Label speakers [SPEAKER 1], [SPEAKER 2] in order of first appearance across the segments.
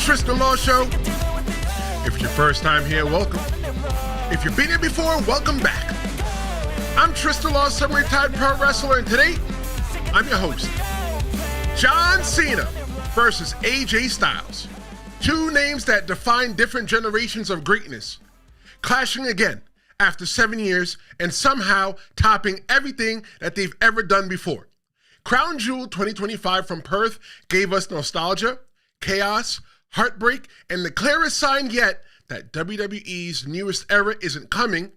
[SPEAKER 1] Tristen Law Show. If it's your first time here, welcome. If you've been here before, welcome back. I'm Tristen Law, semi-retired pro wrestler, and today, I'm your host. John Cena versus AJ Styles. Two names that define different generations of greatness. Clashing again after 7 years and somehow topping everything that they've ever done before. Crown Jewel 2025 from Perth gave us nostalgia, chaos, heartbreak, and the clearest sign yet that WWE's newest era isn't coming,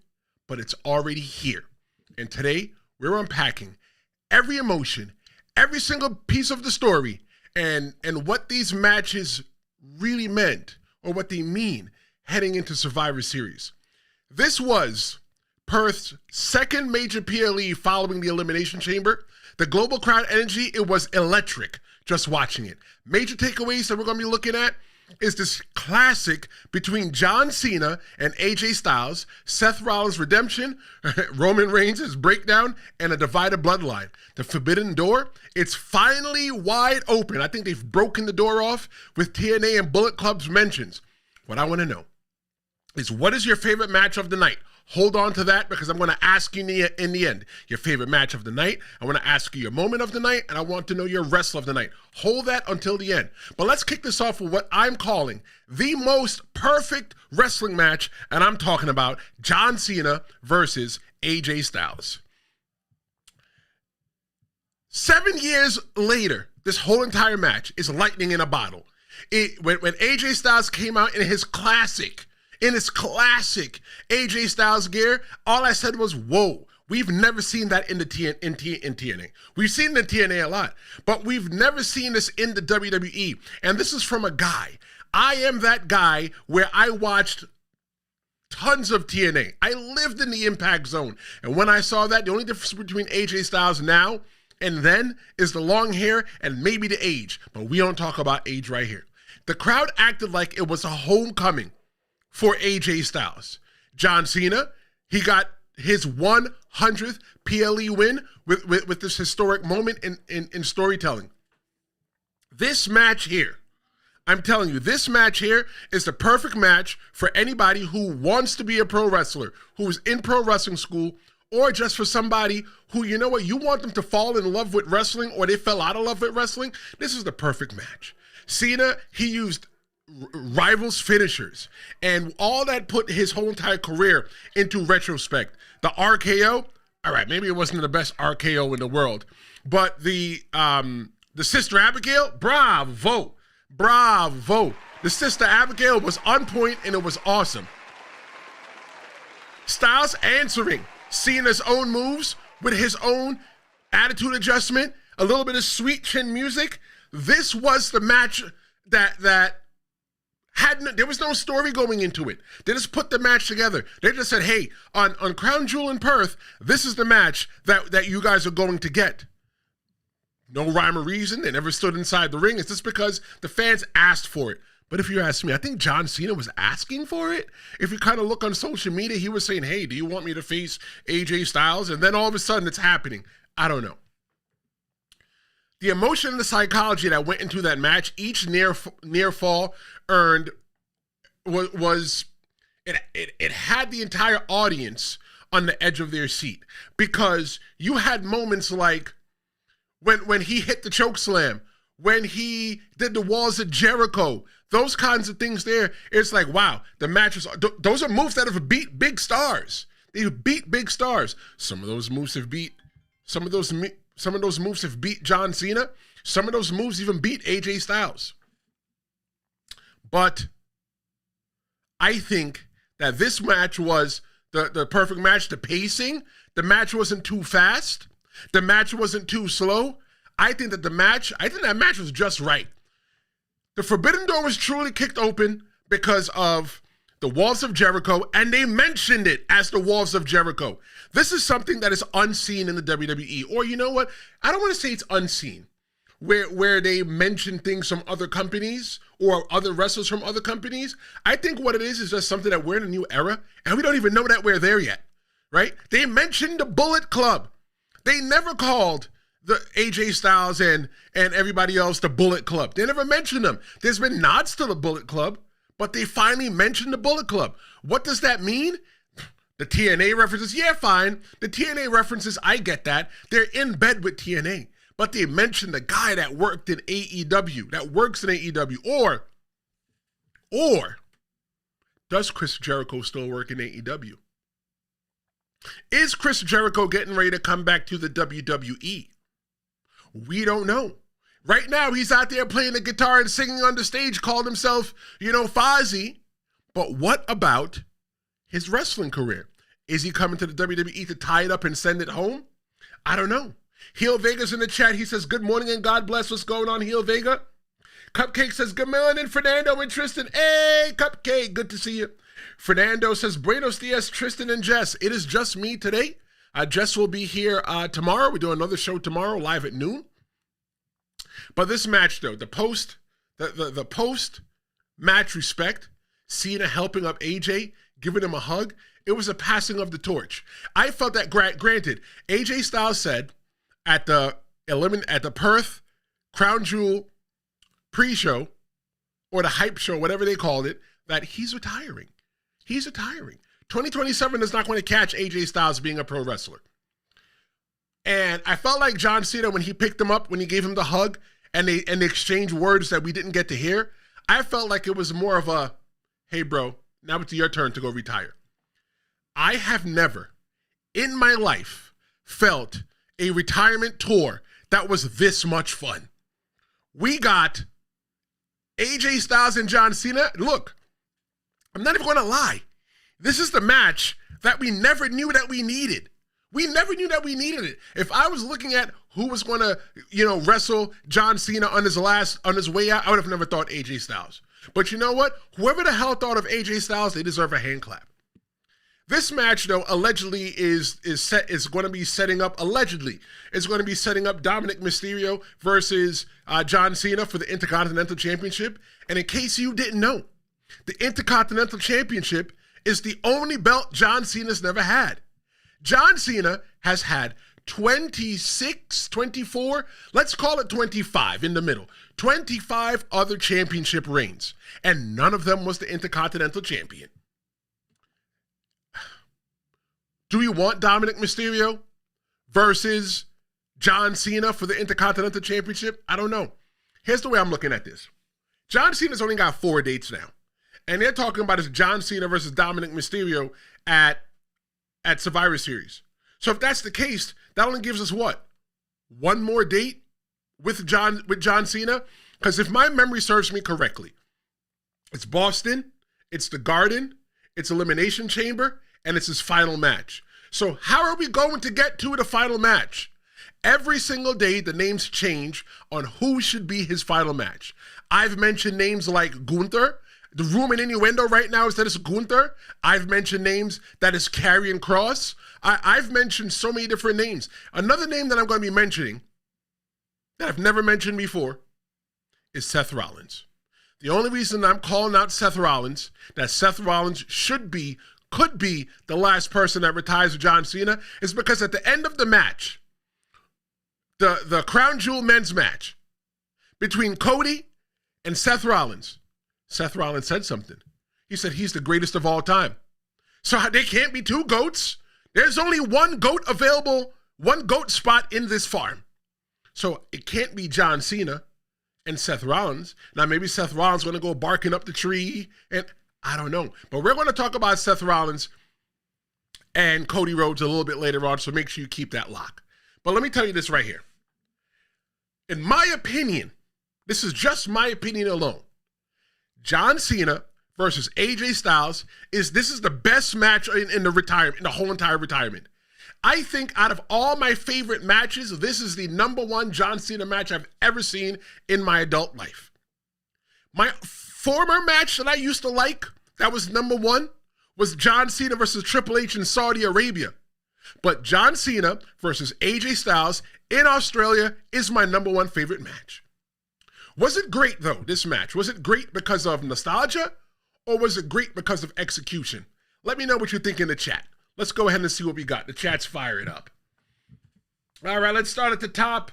[SPEAKER 1] but it's already here. And today, we're unpacking every emotion, every single piece of the story, and what these matches really meant, or what they mean, heading into Survivor Series. This was Perth's second major PLE following the Elimination Chamber. The global crowd energy, it was electric just watching it. Major takeaways that we're going to be looking at is this classic between John Cena and AJ Styles, Seth Rollins' redemption, Roman Reigns' breakdown, and a divided bloodline. The Forbidden Door, it's finally wide open. I think they've broken the door off with TNA and Bullet Club's mentions. What I want to know is, what is your favorite match of the night? Hold on to that, because I'm going to ask you in the end your favorite match of the night. I want to ask you your moment of the night, and I want to know your wrestler of the night. Hold that until the end. But let's kick this off with what I'm calling the most perfect wrestling match, and I'm talking about John Cena versus AJ Styles. 7 years later, this whole entire match is lightning in a bottle. When AJ Styles came out in his classic AJ Styles gear, all I said was, whoa, we've never seen that in TNA. We've seen the TNA a lot, but we've never seen this in the WWE. And this is from a guy. I am that guy where I watched tons of TNA. I lived in the Impact Zone. And when I saw that, the only difference between AJ Styles now and then is the long hair and maybe the age. But we don't talk about age right here. The crowd acted like it was a homecoming for AJ Styles. John Cena, he got his 100th PLE win with this historic moment in storytelling. This match here, I'm telling you, this match here is the perfect match for anybody who wants to be a pro wrestler, who is in pro wrestling school, or just for somebody who, you know what, you want them to fall in love with wrestling, or they fell out of love with wrestling. This is the perfect match. Cena, he used rivals finishers, and all that put his whole entire career into retrospect. The RKO, all right, maybe it wasn't the best RKO in the world, but the Sister Abigail, bravo. The Sister Abigail was on point, and it was awesome. Styles answering Cena's own moves with his own attitude adjustment, a little bit of sweet chin music. This was the match that there was no story going into it. They just put the match together. They just said, hey, on Crown Jewel in Perth, this is the match that you guys are going to get. No rhyme or reason. They never stood inside the ring. It's just because the fans asked for it. But if you ask me, I think John Cena was asking for it. If you kind of look on social media, he was saying, hey, do you want me to face AJ Styles? And then all of a sudden it's happening. I don't know. The emotion and the psychology that went into that match, each near fall earned it had the entire audience on the edge of their seat, because you had moments like when he hit the choke slam, when he did the walls of Jericho, those kinds of things there. It's like, wow, the matches, those are moves that have beat big stars. They beat big stars. Some of those moves have beat John Cena. Some of those moves even beat AJ Styles. But I think that this match was the perfect match. The pacing, the match wasn't too fast. The match wasn't too slow. I think that match was just right. The Forbidden Door was truly kicked open because of the Walls of Jericho, and they mentioned it as the Walls of Jericho. This is something that is unseen in the WWE. Or you know what? I don't want to say it's unseen, where they mention things from other companies or other wrestlers from other companies. I think what it is just something that we're in a new era, and we don't even know that we're there yet, right? They mentioned the Bullet Club. They never called the AJ Styles and everybody else, the Bullet Club. They never mentioned them. There's been nods to the Bullet Club, but they finally mentioned the Bullet Club. What does that mean? The TNA references, yeah, fine. The TNA references, I get that. They're in bed with TNA, but they mentioned the guy that worked in AEW, that works in AEW, or does Chris Jericho still work in AEW? Is Chris Jericho getting ready to come back to the WWE? We don't know. Right now, he's out there playing the guitar and singing on the stage, called himself, Fozzy. But what about his wrestling career? Is he coming to the WWE to tie it up and send it home? I don't know. Heel Vega's in the chat. He says, good morning and God bless. What's going on, Heel Vega? Cupcake says, good morning, Fernando and Tristen. Hey, Cupcake, good to see you. Fernando says, Buenos dias, Tristen and Jess. It is just me today. Jess will be here tomorrow. We do another show tomorrow, live at noon. But this match, though, the post match respect, Cena helping up AJ, giving him a hug, it was a passing of the torch. I felt that, granted, AJ Styles said at the Perth Crown Jewel pre-show, or the hype show, whatever they called it, that he's retiring. He's retiring. 2027 is not going to catch AJ Styles being a pro wrestler. And I felt like John Cena, when he picked him up, when he gave him the hug, and they exchanged words that we didn't get to hear, I felt like it was more of a, hey, bro, now it's your turn to go retire. I have never, in my life, felt a retirement tour that was this much fun. We got AJ Styles and John Cena. Look, I'm not even going to lie. This is the match that we never knew that we needed. We never knew that we needed it. If I was looking at who was going to, wrestle John Cena on his way out, I would have never thought AJ Styles. But you know what? Whoever the hell thought of AJ Styles, they deserve a hand clap. This match, though, allegedly is going to be setting up Dominic Mysterio versus John Cena for the Intercontinental Championship. And in case you didn't know, the Intercontinental Championship is the only belt John Cena's never had. John Cena has had 26, 24, let's call it 25 in the middle, 25 other championship reigns, and none of them was the Intercontinental Champion. Do we want Dominic Mysterio versus John Cena for the Intercontinental Championship? I don't know. Here's the way I'm looking at this. John Cena's only got 4 dates now. And they're talking about is John Cena versus Dominic Mysterio at Survivor Series. So if that's the case, that only gives us what? One more date with John Cena? Because if my memory serves me correctly, it's Boston, it's the Garden, it's Elimination Chamber, and it's his final match. So how are we going to get to the final match? Every single day, the names change on who should be his final match. I've mentioned names like Gunther. The rumor and innuendo right now is that it's Gunther. I've mentioned names that is Karrion Kross. I've mentioned so many different names. Another name that I'm going to be mentioning that I've never mentioned before is Seth Rollins. The only reason I'm calling out Seth Rollins, that Seth Rollins could be the last person that retires with John Cena, is because at the end of the match, the Crown Jewel men's match between Cody and Seth Rollins said something. He said he's the greatest of all time. So there can't be two GOATs. There's only one GOAT available, one GOAT spot in this farm. So it can't be John Cena and Seth Rollins. Now maybe Seth Rollins going to go barking up the tree, and I don't know. But we're going to talk about Seth Rollins and Cody Rhodes a little bit later on, so make sure you keep that lock. But let me tell you this right here. In my opinion, this is just my opinion alone, John Cena versus AJ Styles is the best match in the whole entire retirement. I think out of all my favorite matches, this is the number one John Cena match I've ever seen in my adult life. My former match that I used to like, that was number one, was John Cena versus Triple H in Saudi Arabia. But John Cena versus AJ Styles in Australia is my number one favorite match. Was it great, though, this match? Was it great because of nostalgia, or was it great because of execution? Let me know what you think in the chat. Let's go ahead and see what we got. The chat's firing up. All right, let's start at the top.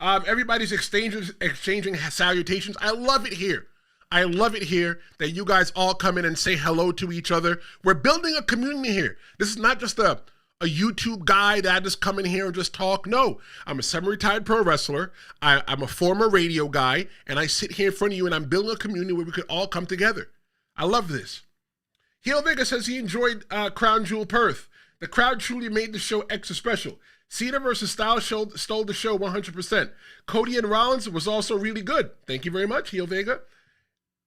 [SPEAKER 1] Everybody's exchanging salutations. I love it here. I love it here that you guys all come in and say hello to each other. We're building a community here. This is not just a YouTube guy that I just come in here and just talk. No, I'm a semi-retired pro wrestler. I'm a former radio guy, and I sit here in front of you, and I'm building a community where we could all come together. I love this. Heel Vega says he enjoyed Crown Jewel Perth. The crowd truly made the show extra special. Cena versus Styles stole the show 100%. Cody and Rollins was also really good. Thank you very much, Heel Vega.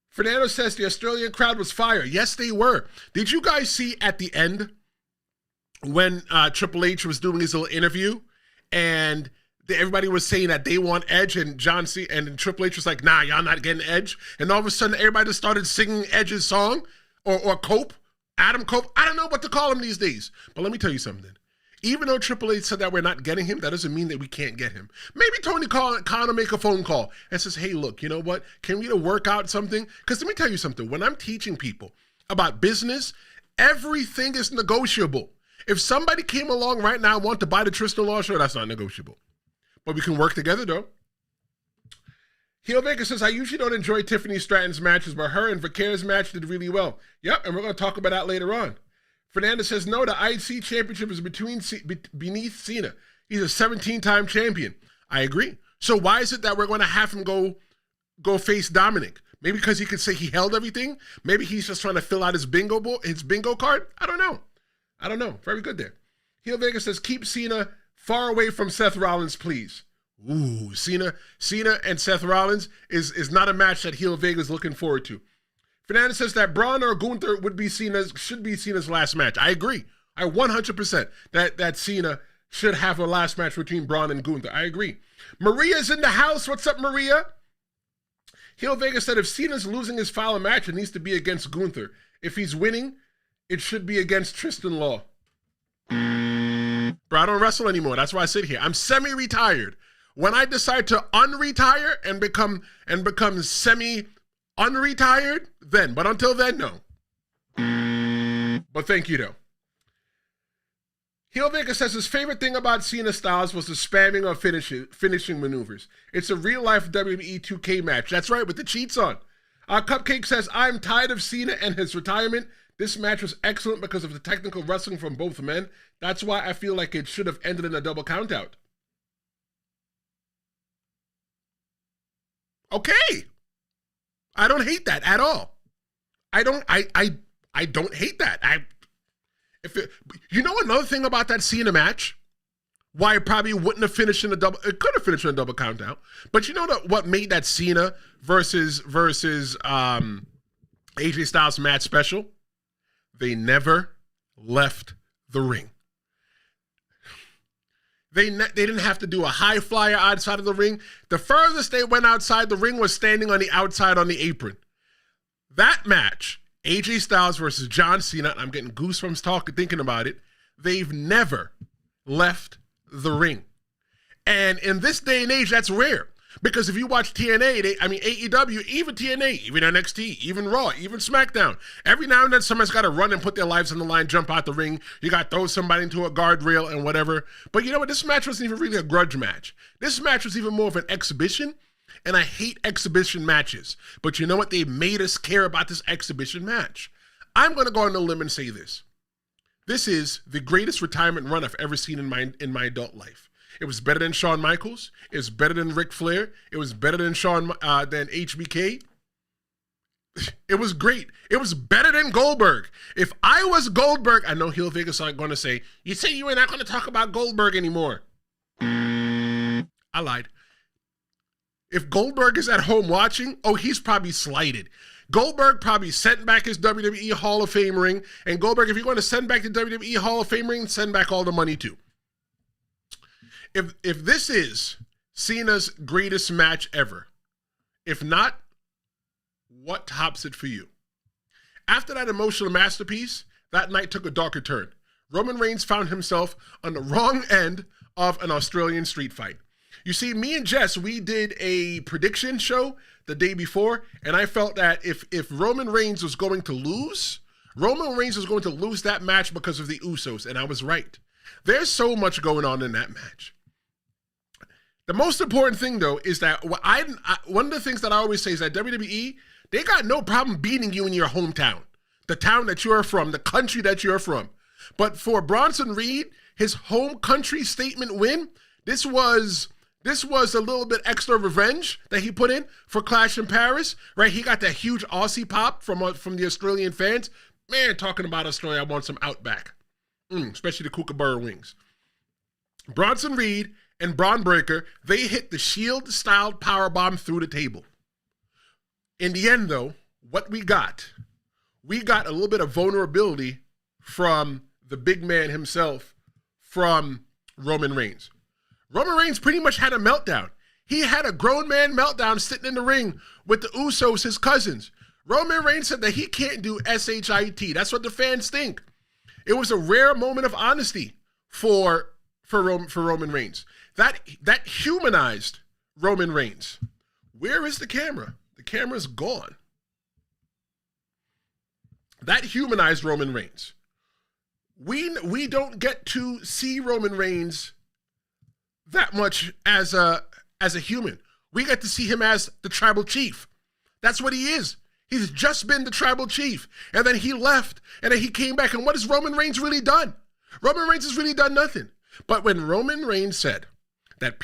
[SPEAKER 1] Fernando says the Australian crowd was fire. Yes, they were. Did you guys see at the end when Triple H was doing his little interview and everybody was saying that they want Edge, and John C. and Triple H was like, nah, y'all not getting Edge. And all of a sudden, everybody just started singing Edge's song or Cope, Adam Cope. I don't know what to call him these days. But let me tell you something. Even though Triple H said that we're not getting him, that doesn't mean that we can't get him. Maybe Tony Khan will make a phone call and says, hey, look, you know what? Can we work out something? Because let me tell you something. When I'm teaching people about business, everything is negotiable. If somebody came along right now and wanted to buy the Tristan Law show, that's not negotiable. But we can work together, though. Heel Vega says, I usually don't enjoy Tiffany Stratton's matches, but her and Vaquer's match did really well. Yep, and we're going to talk about that later on. Fernandez says, no, the IC championship is beneath Cena. He's a 17-time champion. I agree. So why is it that we're going to have him go face Dominic? Maybe because he could say he held everything? Maybe he's just trying to fill out his bingo card? I don't know. Very good there. Heel Vega says, keep Cena far away from Seth Rollins, please. Ooh, Cena and Seth Rollins is not a match that Heel Vega's looking forward to. Fernandez says that Braun or Gunther should be Cena's last match. I agree. I 100% that Cena should have a last match between Braun and Gunther. I agree. Maria's in the house. What's up, Maria? Heel Vega said if Cena's losing his final match, it needs to be against Gunther. If he's winning, it should be against Tristan Law. Bro, I don't wrestle anymore. That's why I sit here. I'm semi-retired. When I decide to unretire and become semi-unretired, then. But until then, no. But thank you, though. Heel Vega says his favorite thing about Cena Styles was the spamming of finishing maneuvers. It's a real-life WWE 2K match. That's right, with the cheats on. Cupcake says, I'm tired of Cena and his retirement. This match was excellent because of the technical wrestling from both men. That's why I feel like it should have ended in a double countout. Okay. I don't hate that at all. I don't hate that. You know another thing about that Cena match? Why it probably wouldn't have finished in a double, it could have finished in a double count out. But you know what made that Cena versus AJ Styles match special? They never left the ring. They didn't have to do a high flyer outside of the ring. The furthest they went outside the ring was standing on the outside on the apron. That match, AJ Styles versus John Cena, I'm getting goosebumps thinking about it, they've never left the ring. And in this day and age, that's rare. Because if you watch TNA, AEW, even TNA, even NXT, even Raw, even SmackDown, every now and then somebody's got to run and put their lives on the line, jump out the ring. You got to throw somebody into a guardrail and whatever. But you know what? This match wasn't even really a grudge match. This match was even more of an exhibition, and I hate exhibition matches. But you know what? They made us care about this exhibition match. I'm going to go on a limb and say this. This is the greatest retirement run I've ever seen in my adult life. It was better than Shawn Michaels. It was better than Ric Flair. It was better than than HBK. It was great. It was better than Goldberg. If I was Goldberg, I know Heel Vegas aren't going to say, you say you are not going to talk about Goldberg anymore. I lied. If Goldberg is at home watching, he's probably slighted. Goldberg probably sent back his WWE Hall of Fame ring. And Goldberg, if you're going to send back the WWE Hall of Fame ring, send back all the money too. If this is Cena's greatest match ever, if not, what tops it for you? After that emotional masterpiece, that night took a darker turn. Roman Reigns found himself on the wrong end of an Australian street fight. You see, me and Jess, we did a prediction show the day before, and I felt that if Roman Reigns was going to lose, Roman Reigns was going to lose that match because of the Usos, and I was right. There's so much going on in that match. The most important thing, though, is that one of the things that I always say is that WWE, they got no problem beating you in your hometown, the town that you're from, the country that you're from. But for Bronson Reed, his home country statement win, this was a little bit extra revenge that he put in for Clash in Paris, right? He got that huge Aussie pop from the Australian fans. Man, talking about Australia, I want some Outback, especially the Kookaburra wings. Bronson Reed and Braun Breaker, they hit the Shield-styled powerbomb through the table. In the end, though, what we got a little bit of vulnerability from the big man himself, from Roman Reigns. Roman Reigns pretty much had a meltdown. He had a grown man meltdown sitting in the ring with the Usos, his cousins. Roman Reigns said that he can't do SHIT. That's what the fans think. It was a rare moment of honesty for Roman Reigns. That humanized Roman Reigns. Where is the camera? The camera's gone. That humanized Roman Reigns. We don't get to see Roman Reigns that much as a human. We get to see him as the tribal chief. That's what he is. He's just been the tribal chief. And then he left. And then he came back. And what has Roman Reigns really done? Roman Reigns has really done nothing. But when Roman Reigns said that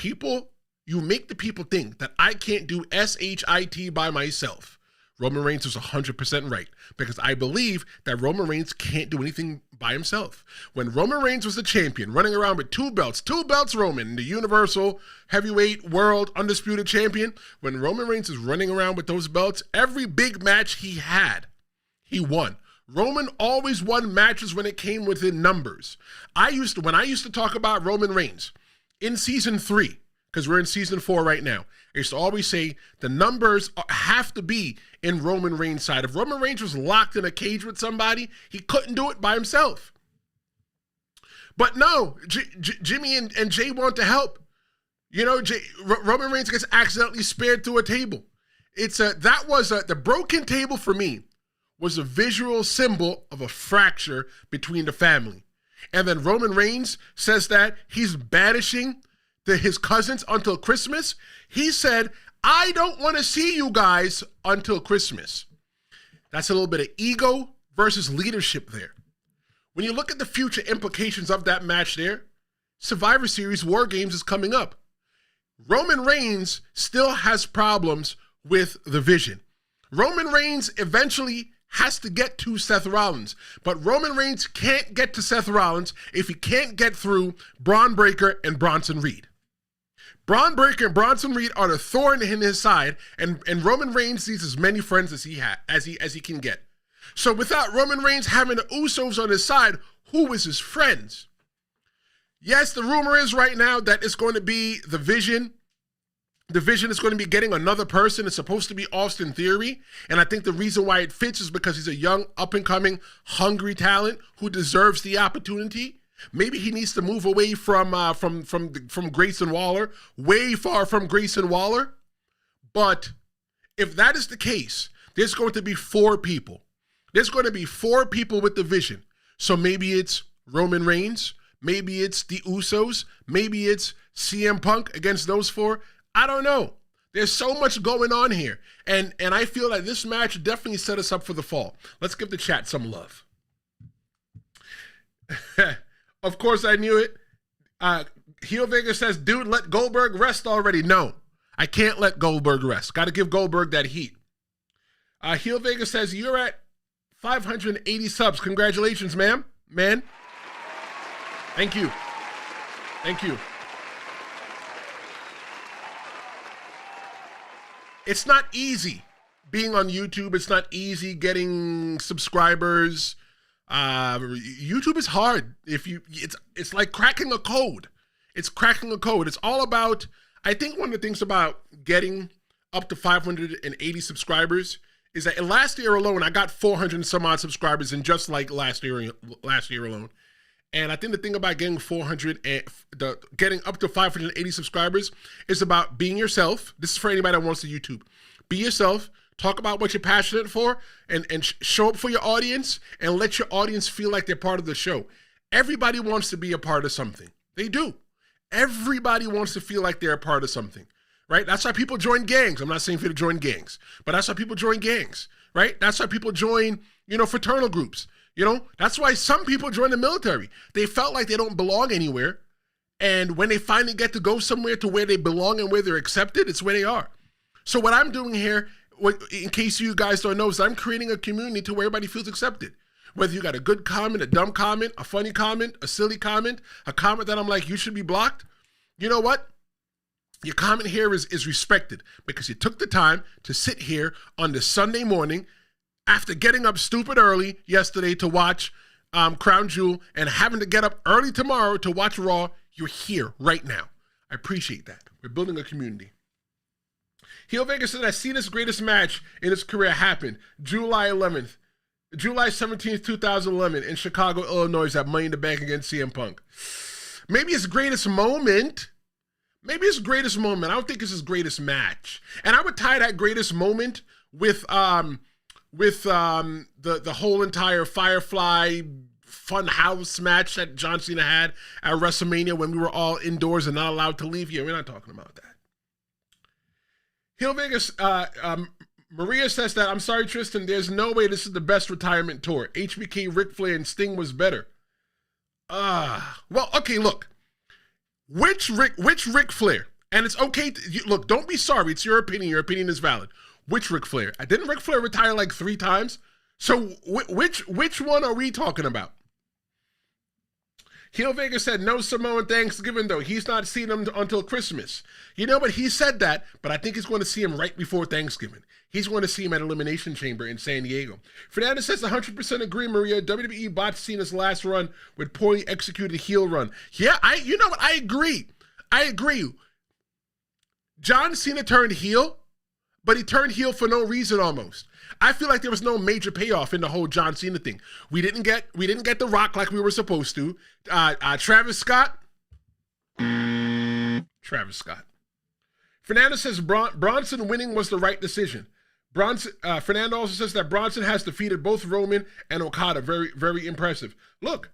[SPEAKER 1] you make the people think that I can't do SHIT by myself, Roman Reigns was 100% right, because I believe that Roman Reigns can't do anything by himself. When Roman Reigns was the champion, running around with two belts, Roman, the Universal Heavyweight World Undisputed Champion, when Roman Reigns is running around with those belts, every big match he had, he won. Roman always won matches when it came within numbers. When I used to talk about Roman Reigns in season 3, because we're in season 4 right now, I used to always say the numbers have to be in Roman Reigns' side. If Roman Reigns was locked in a cage with somebody, he couldn't do it by himself. But no, Jimmy and Jay want to help. You know, Roman Reigns gets accidentally spared through a table. The broken table for me was a visual symbol of a fracture between the family. And then Roman Reigns says that he's banishing his cousins until Christmas. He said, I don't want to see you guys until Christmas. That's a little bit of ego versus leadership there. When you look at the future implications of that match there, Survivor Series War Games is coming up. Roman Reigns still has problems with the Vision. Roman Reigns eventually has to get to Seth Rollins, but Roman Reigns can't get to Seth Rollins if he can't get through Braun Breaker and Bronson Reed. Braun Breaker and Bronson Reed are the thorn in his side, and Roman Reigns needs as many friends as he can get. So without Roman Reigns having the Usos on his side, who is his friends? Yes, the rumor is right now that it's going to be the Vision. The Vision is going to be getting another person. It's supposed to be Austin Theory. And I think the reason why it fits is because he's a young, up-and-coming, hungry talent who deserves the opportunity. Maybe he needs to move away from Grayson Waller, way far from Grayson Waller. But if that is the case, there's going to be 4 people. There's going to be 4 people with the Vision. So maybe it's Roman Reigns. Maybe it's the Usos. Maybe it's CM Punk against those 4. I don't know. There's so much going on here. And I feel like this match definitely set us up for the fall. Let's give the chat some love. Of course, I knew it. Heel Vaquer says, dude, let Goldberg rest already. No, I can't let Goldberg rest. Got to give Goldberg that heat. Heel Vaquer says, you're at 580 subs. Congratulations, man. Thank you. It's not easy being on YouTube. It's not easy getting subscribers. YouTube is hard. It's like cracking a code. It's cracking a code. It's all about, I think one of the things about getting up to 580 subscribers is that last year alone, I got 400 and some odd subscribers in just like last year alone. And I think the thing about getting getting up to 580 subscribers is about being yourself. This is for anybody that wants to YouTube. Be yourself. Talk about what you're passionate for and show up for your audience and let your audience feel like they're part of the show. Everybody wants to be a part of something. They do. Everybody wants to feel like they're a part of something, right? That's why people join gangs. I'm not saying for you to join gangs, but that's why people join gangs, right? That's why people join, fraternal groups. That's why some people join the military. They felt like they don't belong anywhere. And when they finally get to go somewhere to where they belong and where they're accepted, it's where they are. So what I'm doing here, in case you guys don't know, is I'm creating a community to where everybody feels accepted. Whether you got a good comment, a dumb comment, a funny comment, a silly comment, a comment that I'm like, you should be blocked. You know what? Your comment here is respected because you took the time to sit here on this Sunday morning after getting up stupid early yesterday to watch Crown Jewel and having to get up early tomorrow to watch Raw. You're here right now. I appreciate that. We're building a community. Heel Vegas said that Cena's greatest match in his career happened July 17th, 2011 in Chicago, Illinois at Money in the Bank against CM Punk. Maybe his greatest moment. I don't think it's his greatest match. And I would tie that greatest moment with the whole entire Firefly Fun House match that John Cena had at WrestleMania when we were all indoors and not allowed to leave here. We're not talking about that. Heel Vegas, Maria says that, I'm sorry, Tristen, there's no way this is the best retirement tour. HBK, Ric Flair, and Sting was better. Well, okay, look. Which Ric Flair? And it's okay look, don't be sorry. It's your opinion. Your opinion is valid. Which Ric Flair? Didn't Ric Flair retire like 3 times? So which one are we talking about? Heel Vegas said no Samoan Thanksgiving, though. He's not seeing him until Christmas. You know, but he said that, but I think he's going to see him right before Thanksgiving. He's going to see him at Elimination Chamber in San Diego. Fernandez says 100% agree, Maria. WWE botched Cena's last run with poorly executed heel run. Yeah, you know what? I agree. John Cena turned heel, but he turned heel for no reason almost. I feel like there was no major payoff in the whole John Cena thing. We didn't get The Rock like we were supposed to. Travis Scott. Fernando says Bronson winning was the right decision. Fernando also says that Bronson has defeated both Roman and Okada. Very, very impressive. Look,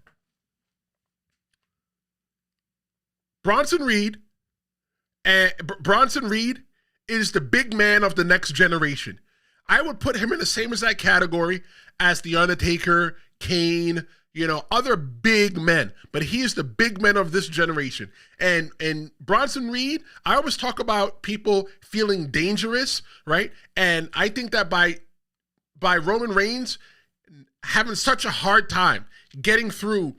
[SPEAKER 1] Bronson Reed is the big man of the next generation. I would put him in the same exact category as The Undertaker, Kane, other big men. But he is the big man of this generation. And Bronson Reed, I always talk about people feeling dangerous, right? And I think that by Roman Reigns having such a hard time getting through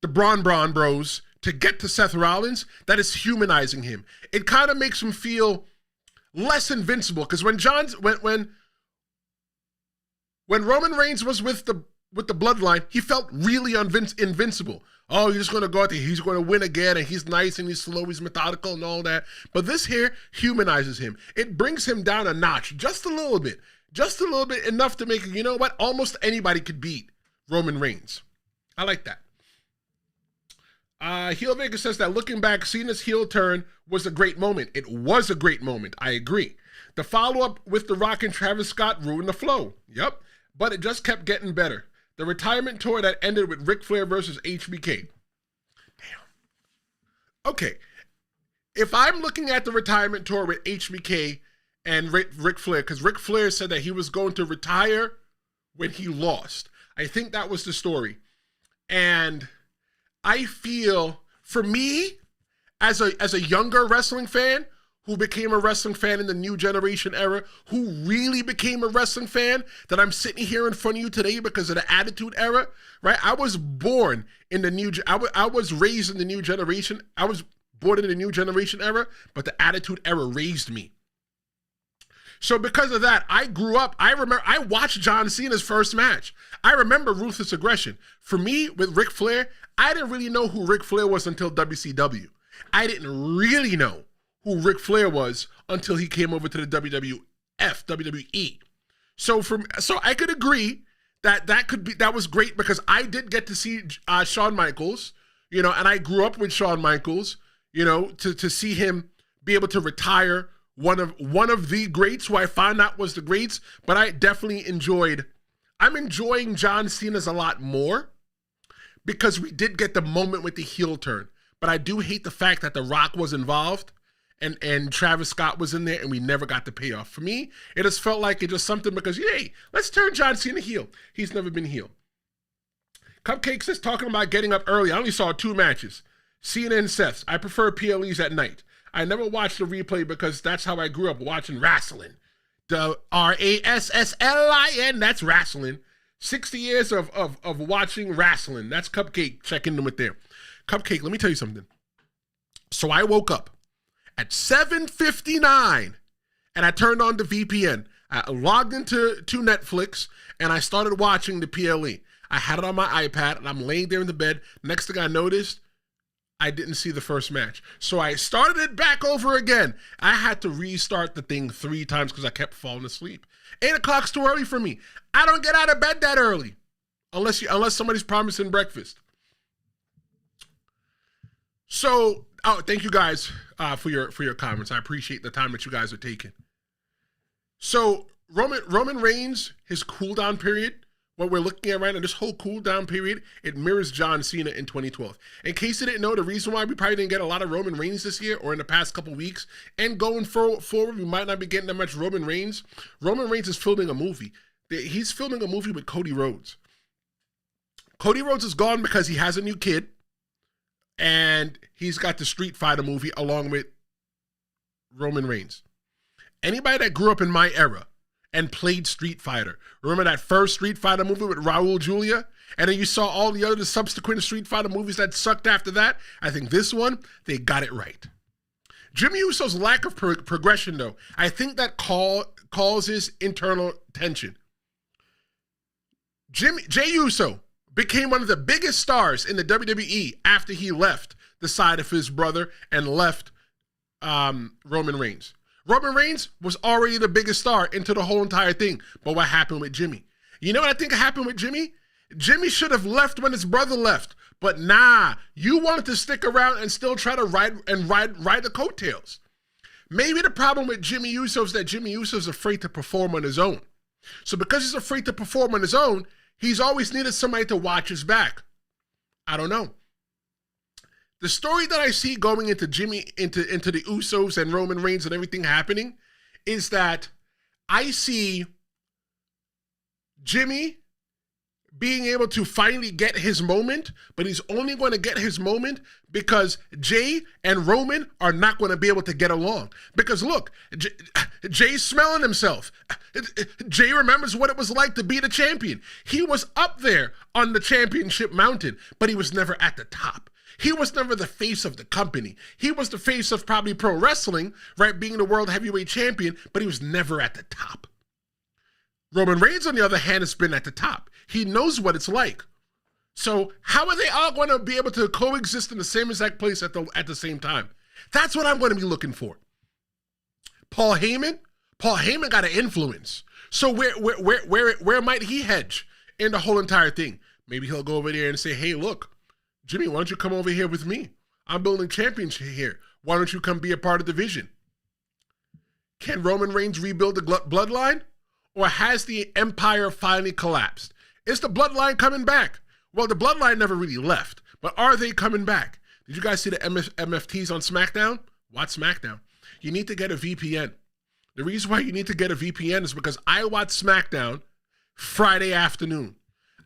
[SPEAKER 1] the Braun Bros to get to Seth Rollins, that is humanizing him. It kind of makes him feel less invincible, because when Roman Reigns was with the bloodline, he felt really invincible. Oh, you're just going to go out there, he's going to win again, and he's nice and he's slow, he's methodical and all that. But this here humanizes him. It brings him down a notch, just a little bit, enough to make, you know what, almost anybody could beat Roman Reigns. I like that. Heel Vegas says that looking back, Cena's heel turn was a great moment. It was a great moment. I agree. The follow-up with The Rock and Travis Scott ruined the flow. Yep. But it just kept getting better. The retirement tour that ended with Ric Flair versus HBK. Damn. Okay. If I'm looking at the retirement tour with HBK and Ric Flair, because Ric Flair said that he was going to retire when he lost. I think that was the story. And I feel, for me, as a younger wrestling fan who became a wrestling fan in the new generation era, who really became a wrestling fan, that I'm sitting here in front of you today because of the Attitude Era, right? I was born in the I was raised in the new generation. I was born in the new generation era, but the Attitude Era raised me. So because of that, I grew up, I watched John Cena's first match. I remember Ruthless Aggression. For me, with Ric Flair, I didn't really know who Ric Flair was until WCW. I didn't really know who Ric Flair was until he came over to the WWE. So I could agree that was great, because I did get to see Shawn Michaels, and I grew up with Shawn Michaels, to see him be able to retire one of the greats who I found out was the greats. But I definitely I'm enjoying John Cena's a lot more because we did get the moment with the heel turn. but I do hate the fact that The Rock was involved and Travis Scott was in there and we never got the payoff. For me, it just felt like it just something because, hey, let's turn John Cena heel. He's never been heel. Cupcakes is talking about getting up early. I only saw 2 matches. Cena and Seth's. I prefer PLEs at night. I never watched the replay because that's how I grew up watching wrestling. The RASSLIN, that's wrestling. 60 years of watching wrestling. That's Cupcake checking them with there. Cupcake, let me tell you something. So I woke up at 7:59 and I turned on the VPN. I logged into Netflix and I started watching the PLE. I had it on my iPad and I'm laying there in the bed. Next thing I noticed, I didn't see the first match. So I started it back over again. I had to restart the thing 3 times because I kept falling asleep. 8 o'clock's too early for me. I don't get out of bed that early. Unless somebody's promising breakfast. So, thank you guys for your comments. I appreciate the time that you guys are taking. So, Roman Reigns, his cooldown period, what we're looking at right now, this whole cooldown period, it mirrors John Cena in 2012. In case you didn't know, the reason why we probably didn't get a lot of Roman Reigns this year or in the past couple weeks, and going forward, we might not be getting that much Roman Reigns. Roman Reigns is filming a movie. He's filming a movie with Cody Rhodes. Cody Rhodes is gone because he has a new kid, and he's got the Street Fighter movie along with Roman Reigns. Anybody that grew up in my era and played Street Fighter, remember that first Street Fighter movie with Raul Julia? And then you saw all the other subsequent Street Fighter movies that sucked after that? I think this one, they got it right. Jimmy Uso's lack of progression, though, I think that causes internal tension. Jey Uso became one of the biggest stars in the WWE after he left the side of his brother and left Roman Reigns. Roman Reigns was already the biggest star into the whole entire thing. But what happened with Jimmy? You know what I think happened with Jimmy? Jimmy should have left when his brother left. But nah, you wanted to stick around and still try to ride the coattails. Maybe the problem with Jimmy Uso is that Jimmy Uso is afraid to perform on his own. So because he's afraid to perform on his own, he's always needed somebody to watch his back. I don't know. The story that I see going into into the Usos and Roman Reigns and everything happening is that I see Jimmy being able to finally get his moment, but he's only going to get his moment because Jey and Roman are not going to be able to get along. Because look, Jey's smelling himself. Jey remembers what it was like to be the champion. He was up there on the championship mountain, but he was never at the top. He was never the face of the company. He was the face of probably pro wrestling, right, being the world heavyweight champion, but he was never at the top. Roman Reigns, on the other hand, has been at the top. He knows what it's like. So how are they all going to be able to coexist in the same exact place at the same time? That's what I'm going to be looking for. Paul Heyman got an influence. So where might he hedge in the whole entire thing? Maybe he'll go over there and say, hey, look, Jimmy, why don't you come over here with me? I'm building championship here. Why don't you come be a part of the vision? Can Roman Reigns rebuild the bloodline? Or has the empire finally collapsed? Is the bloodline coming back? Well, the bloodline never really left, but are they coming back? Did you guys see the MFTs on SmackDown? Watch SmackDown. You need to get a VPN. The reason why you need to get a VPN is because I watch SmackDown Friday afternoon.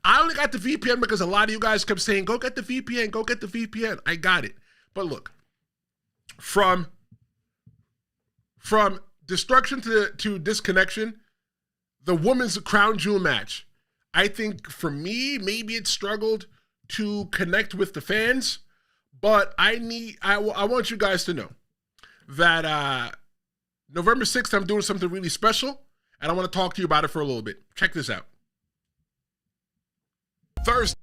[SPEAKER 1] I only got the VPN because a lot of you guys kept saying, go get the VPN, go get the VPN. I got it. But look, from destruction to disconnection, the women's Crown Jewel match, I think for me, maybe it struggled to connect with the fans, but I want you guys to know that November 6th, I'm doing something really special, and I want to talk to you about it for a little bit. Check this out. Thursday,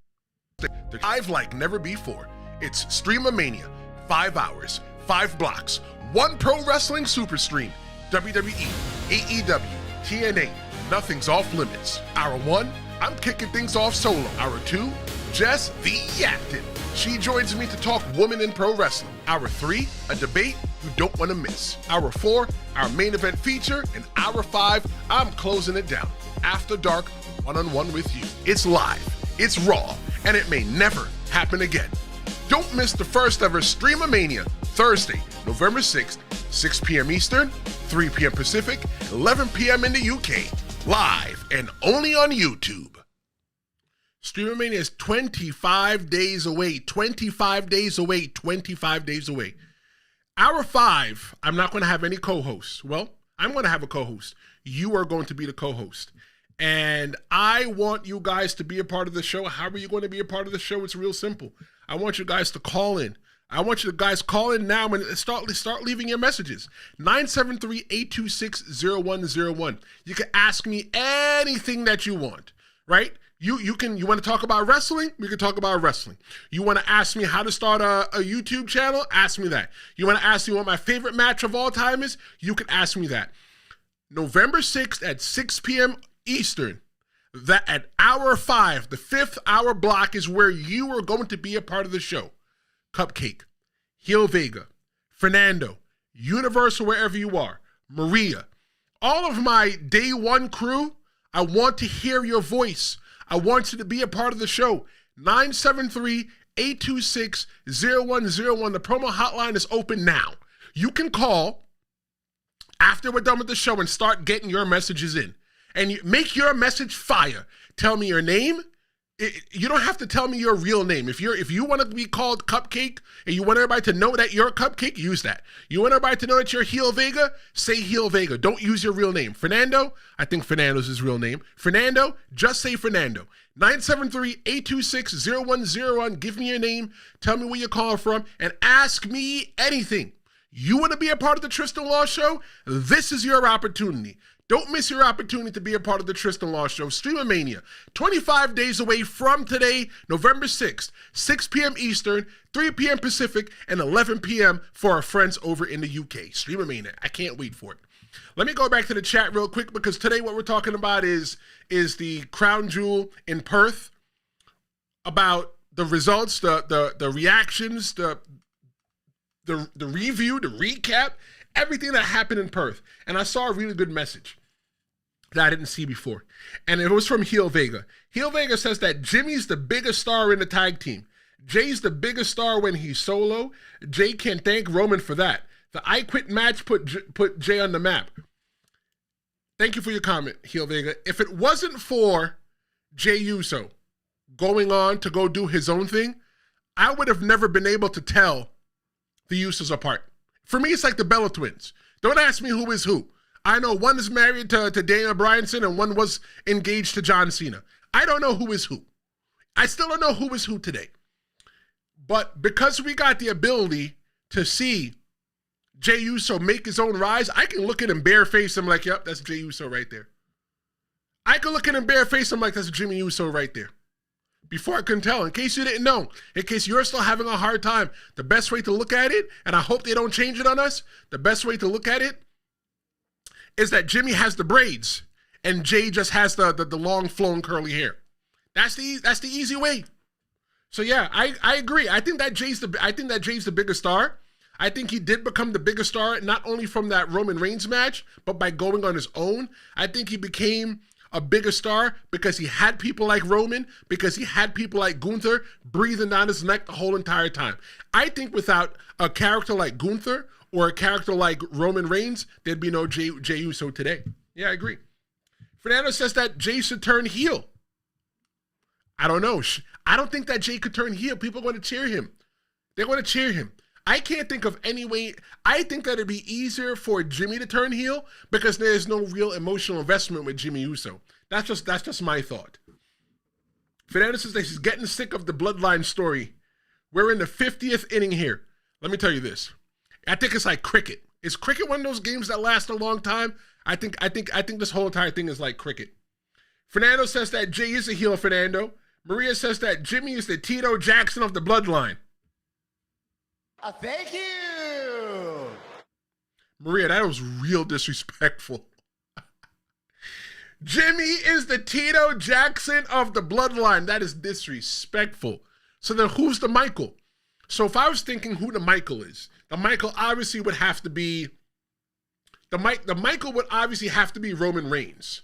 [SPEAKER 1] live like never before. It's StreamA-Mania. 5 hours, 5 blocks, 1 pro wrestling super stream. WWE, AEW, TNA, nothing's off limits. Hour 1, I'm kicking things off solo. Hour 2, Jess the Yaptain. She joins me to talk women in pro wrestling. Hour 3, a debate you don't want to miss. Hour 4, our main event feature. And Hour 5, I'm closing it down. After dark, one-on-one with you. It's live, it's raw, and it may never happen again. Don't miss the first ever StreamA-Mania, Thursday, November 6th, 6 p.m. Eastern, 3 p.m. Pacific, 11 p.m. in the UK, live and only on YouTube. StreamA-Mania is 25 days away, 25 days away, 25 days away. Hour 5, I'm not going to have any co-hosts. Well, I'm going to have a co-host. You are going to be the co-host. And I want you guys to be a part of the show. How are you going to be a part of the show? It's real simple. I want you guys to call in. I want you guys call in now and start leaving your messages. 973-826-0101. You can ask me anything that you want, right? You want to talk about wrestling? We can talk about wrestling. You want to ask me how to start a YouTube channel? Ask me that. You want to ask me what my favorite match of all time is? You can ask me that. November 6th at 6 p.m. Eastern, that at hour 5, the 5th hour block is where you are going to be a part of the show. Cupcake, Heel Vega, Fernando, Universal wherever you are, Maria, all of my day one crew, I want to hear your voice. I want you to be a part of the show. 973-826-0101. The promo hotline is open now. You can call after we're done with the show and start getting your messages in. And you make your message fire. Tell me your name. You don't have to tell me your real name. If you want to be called Cupcake and you want everybody to know that you're Cupcake, use that. You want everybody to know that you're Heel Vega, say Heel Vega. Don't use your real name. Fernando, I think Fernando's his real name. Fernando, just say Fernando. 973-826-0101. Give me your name. Tell me where you're calling from and ask me anything. You want to be a part of the Tristen Law Show? This is your opportunity. Don't miss your opportunity to be a part of the Tristen Law Show. StreamA-Mania, 25 days away from today, November 6th, 6 p.m. Eastern, 3 p.m. Pacific, and 11 p.m. for our friends over in the UK. StreamA-Mania, I can't wait for it. Let me go back to the chat real quick because today what we're talking about is the Crown Jewel in Perth, about the results, the reactions, the review, the recap, everything that happened in Perth. And I saw a really good message that I didn't see before. And it was from Heel Vega. Heel Vega says that Jimmy's the biggest star in the tag team. Jay's the biggest star when he's solo. Jay can thank Roman for that. The I Quit match put Jay on the map. Thank you for your comment, Heel Vega. If it wasn't for Jay Uso going on to go do his own thing, I would have never been able to tell the Usos apart. For me, it's like the Bella twins. Don't ask me who is who. I know one is married to Daniel Bryanson and one was engaged to John Cena. I don't know who is who. I still don't know who is who today. But because we got the ability to see Jay Uso make his own rise, I can look at him barefaced. I'm like, yep, that's Jay Uso right there. I can look at him barefaced. I'm like, that's Jimmy Uso right there. Before I couldn't tell, in case you didn't know, in case you're still having a hard time, the best way to look at it, and I hope they don't change it on us, the best way to look at it is that Jimmy has the braids and Jay just has the long flowing curly hair. That's the easy way. So yeah, I agree. I think that Jay's the biggest star. I think he did become the biggest star, not only from that Roman Reigns match, but by going on his own. I think he became a bigger star because he had people like Roman, because he had people like Gunther breathing down his neck the whole entire time. I think without a character like Gunther or a character like Roman Reigns, there'd be no Jey Uso today. Yeah, I agree. Fernando says that Jay should turn heel. I don't know. I don't think that Jay could turn heel. People are going to cheer him. They're going to cheer him. I can't think of any way. I think that it'd be easier for Jimmy to turn heel because there's no real emotional investment with Jimmy Uso. That's just my thought. Fernando says that he's getting sick of the bloodline story. We're in the 50th inning here. Let me tell you this. I think it's like cricket. Is cricket one of those games that last a long time? I think this whole entire thing is like cricket. Fernando says that Jay is a heel, Fernando. Maria says that Jimmy is the Tito Jackson of the bloodline.
[SPEAKER 2] Thank you.
[SPEAKER 1] Maria, that was real disrespectful. Jimmy is the Tito Jackson of the bloodline. That is disrespectful. So then who's the Michael? So if I was thinking who the Michael is, the Michael obviously would have to be, the Michael would obviously have to be Roman Reigns.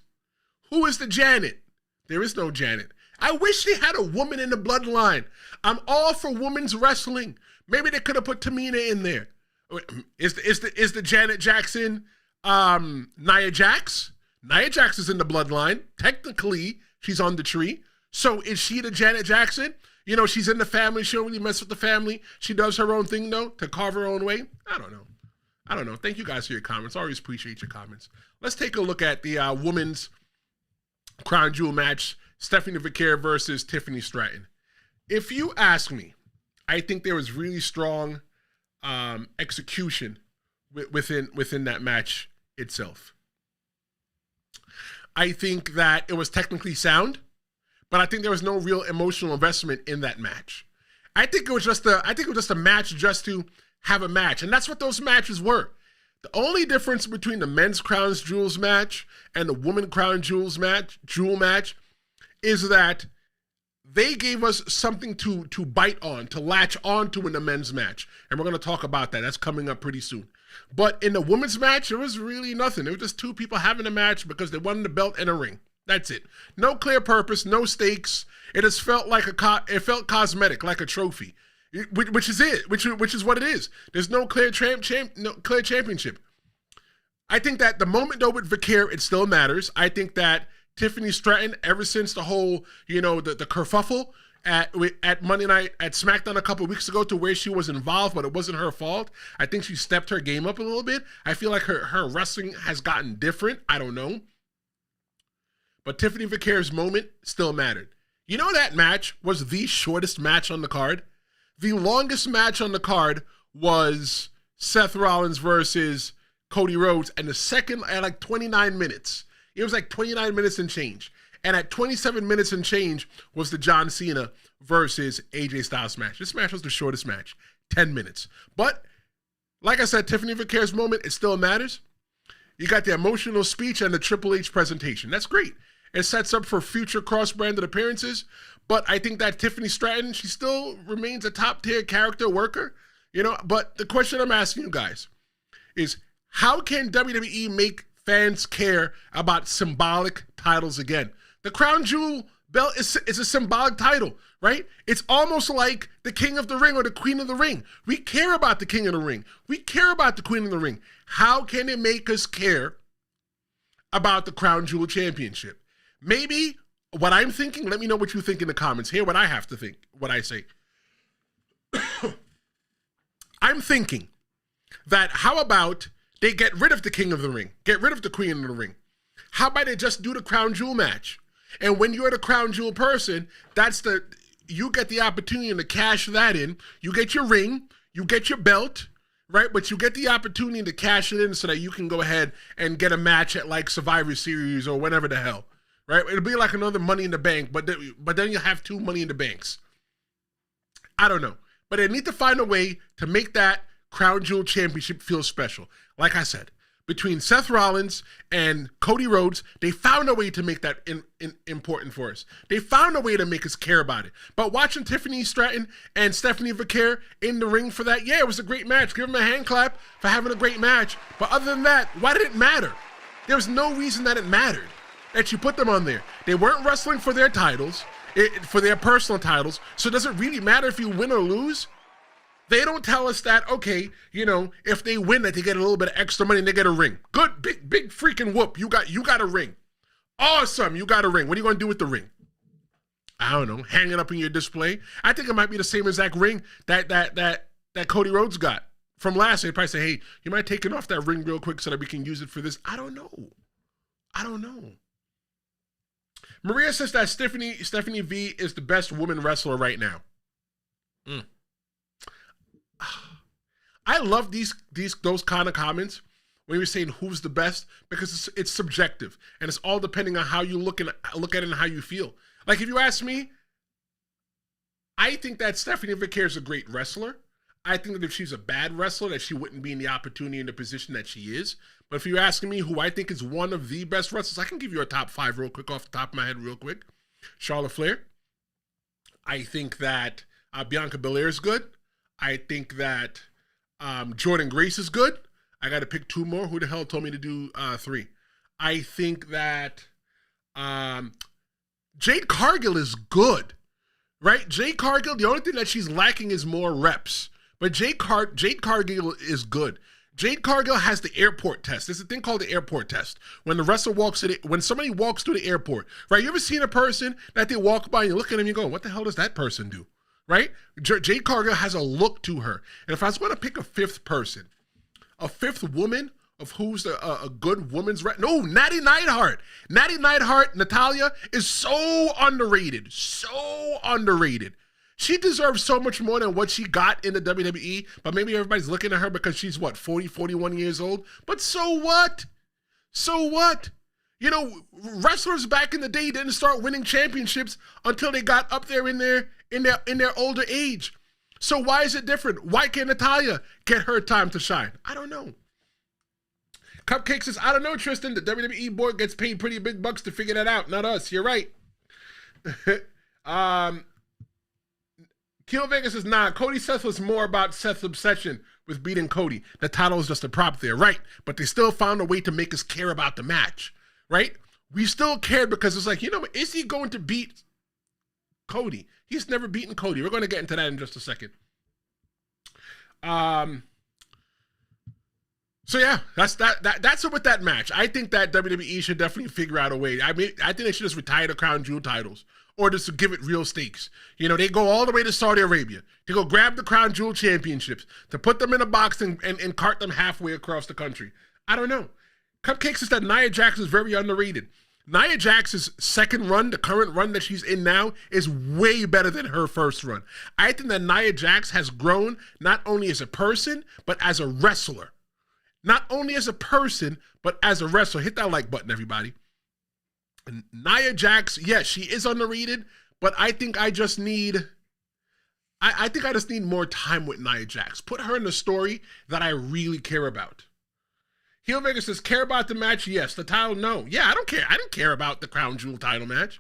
[SPEAKER 1] Who is the Janet? There is no Janet. I wish they had a woman in the bloodline. I'm all for women's wrestling. Maybe they could have put Tamina in there. Is the Janet Jackson Nia Jax? Nia Jax is in the bloodline. Technically, she's on the tree. So is she the Janet Jackson? You know, she's in the family. She don't really mess with the family. She does her own thing, though, to carve her own way. I don't know. Thank you guys for your comments. I always appreciate your comments. Let's take a look at the women's Crown Jewel match, Stephanie Vaquer versus Tiffany Stratton. If you ask me, I think there was really strong execution within that match itself. I think that it was technically sound, but I think there was no real emotional investment in that match. I think it was just a match just to have a match, and that's what those matches were. The only difference between the men's Crown Jewels match and the women's Crown Jewel match is that they gave us something to bite on, to latch onto in the men's match. And we're going to talk about that. That's coming up pretty soon. But in the women's match, it was really nothing. It was just two people having a match because they wanted a belt and a ring. That's it. No clear purpose, no stakes. It just felt like it felt cosmetic, like a trophy, which is it, which is what it is. There's no clear championship. I think that the moment though with Vaquer, it still matters. I think that Tiffany Stratton, ever since the whole, the kerfuffle at Monday Night, at SmackDown a couple of weeks ago, to where she was involved, but it wasn't her fault. I think she stepped her game up a little bit. I feel like her wrestling has gotten different. I don't know. But Tiffany Vaquer's moment still mattered. You know, that match was the shortest match on the card. The longest match on the card was Seth Rollins versus Cody Rhodes, and the second at like 29 minutes. It was like 29 minutes and change. And at 27 minutes and change was the John Cena versus AJ Styles match. This match was the shortest match, 10 minutes. But like I said, Tiffany Vaquer's moment, it still matters. You got the emotional speech and the Triple H presentation. That's great. It sets up for future cross-branded appearances. But I think that Tiffany Stratton, she still remains a top-tier character worker. But the question I'm asking you guys is, how can WWE make fans care about symbolic titles again? The Crown Jewel belt is a symbolic title, right? It's almost like the King of the Ring or the Queen of the Ring. We care about the King of the Ring. We care about the Queen of the Ring. How can it make us care about the Crown Jewel Championship? Maybe what I'm thinking, let me know what you think in the comments. Hear what I have to think, what I say. I'm thinking that how about they get rid of the King of the Ring, get rid of the Queen of the Ring. How about they just do the Crown Jewel match? And when you're the Crown Jewel person, you get the opportunity to cash that in. You get your ring, you get your belt, right? But you get the opportunity to cash it in so that you can go ahead and get a match at like Survivor Series or whatever the hell, right? It'll be like another Money in the Bank, but then you'll have two Money in the Banks. I don't know. But they need to find a way to make that Crown Jewel Championship feel special. Like I said, between Seth Rollins and Cody Rhodes, they found a way to make that important for us. They found a way to make us care about it. But watching Tiffany Stratton and Stephanie Vaquer in the ring for that, yeah, it was a great match. Give them a hand clap for having a great match. But other than that, why did it matter? There was no reason that it mattered that you put them on there. They weren't wrestling for their titles, for their personal titles, so does it really matter if you win or lose? They don't tell us that, okay, if they win, that they get a little bit of extra money and they get a ring. Good, big freaking whoop. You got a ring. Awesome, you got a ring. What are you going to do with the ring? I don't know, hang it up in your display. I think it might be the same exact ring that Cody Rhodes got from last year. They probably say, hey, you might take it off that ring real quick so that we can use it for this. I don't know. Maria says that Stephanie V is the best woman wrestler right now. I love those kind of comments when you're saying who's the best, because it's subjective and it's all depending on how you look at it and how you feel. Like if you ask me, I think that Stephanie Vaquer is a great wrestler. I think that if she's a bad wrestler, that she wouldn't be in the opportunity in the position that she is. But if you're asking me who I think is one of the best wrestlers, I can give you a top 5 real quick off the top of my head real quick. Charlotte Flair. I think that Bianca Belair is good. I think that Jordynne Grace is good. I got to pick 2 more. Who the hell told me to do 3? I think that Jade Cargill is good, right? Jade Cargill, the only thing that she's lacking is more reps. But Jade Cargill is good. Jade Cargill has the airport test. There's a thing called the airport test. When the wrestler when somebody walks through the airport, right? You ever seen a person that they walk by and you look at them and you go, what the hell does that person do? Right? Jade Cargill has a look to her. And if I was going to pick a fifth person, a fifth woman of who's a good woman's Natty Neidhart. Natty Neidhart, Natalya, is so underrated. So underrated. She deserves so much more than what she got in the WWE, but maybe everybody's looking at her because she's, 40, 41 years old? But so what? So what? You know, wrestlers back in the day didn't start winning championships until they got up there in their older age. So why is it different? Why can't Natalya get her time to shine? I don't know. Cupcake says, I don't know, Tristen. The WWE board gets paid pretty big bucks to figure that out. Not us. You're right. Kill Vegas says, nah, Cody Seth was more about Seth's obsession with beating Cody. The title is just a prop there, right? But they still found a way to make us care about the match, right? We still cared because it's like, is he going to beat Cody? He's never beaten Cody. We're going to get into that in just a second. So yeah, that's it with that match. I think that WWE should definitely figure out a way. I think they should just retire the Crown Jewel titles. Or just to give it real stakes. They go all the way to Saudi Arabia to go grab the Crown Jewel championships, to put them in a box and cart them halfway across the country. I don't know. Cupcakes says that Nia Jax is very underrated. Nia Jax's second run, the current run that she's in now, is way better than her first run. I think that Nia Jax has grown not only as a person, but as a wrestler. Not only as a person, but as a wrestler. Hit that like button, everybody. And Nia Jax, yes, she is underrated, but I think I just need more time with Nia Jax. Put her in the story that I really care about. Heel Vegas says, care about the match? Yes. The title? No. Yeah, I don't care. I didn't care about the Crown Jewel title match.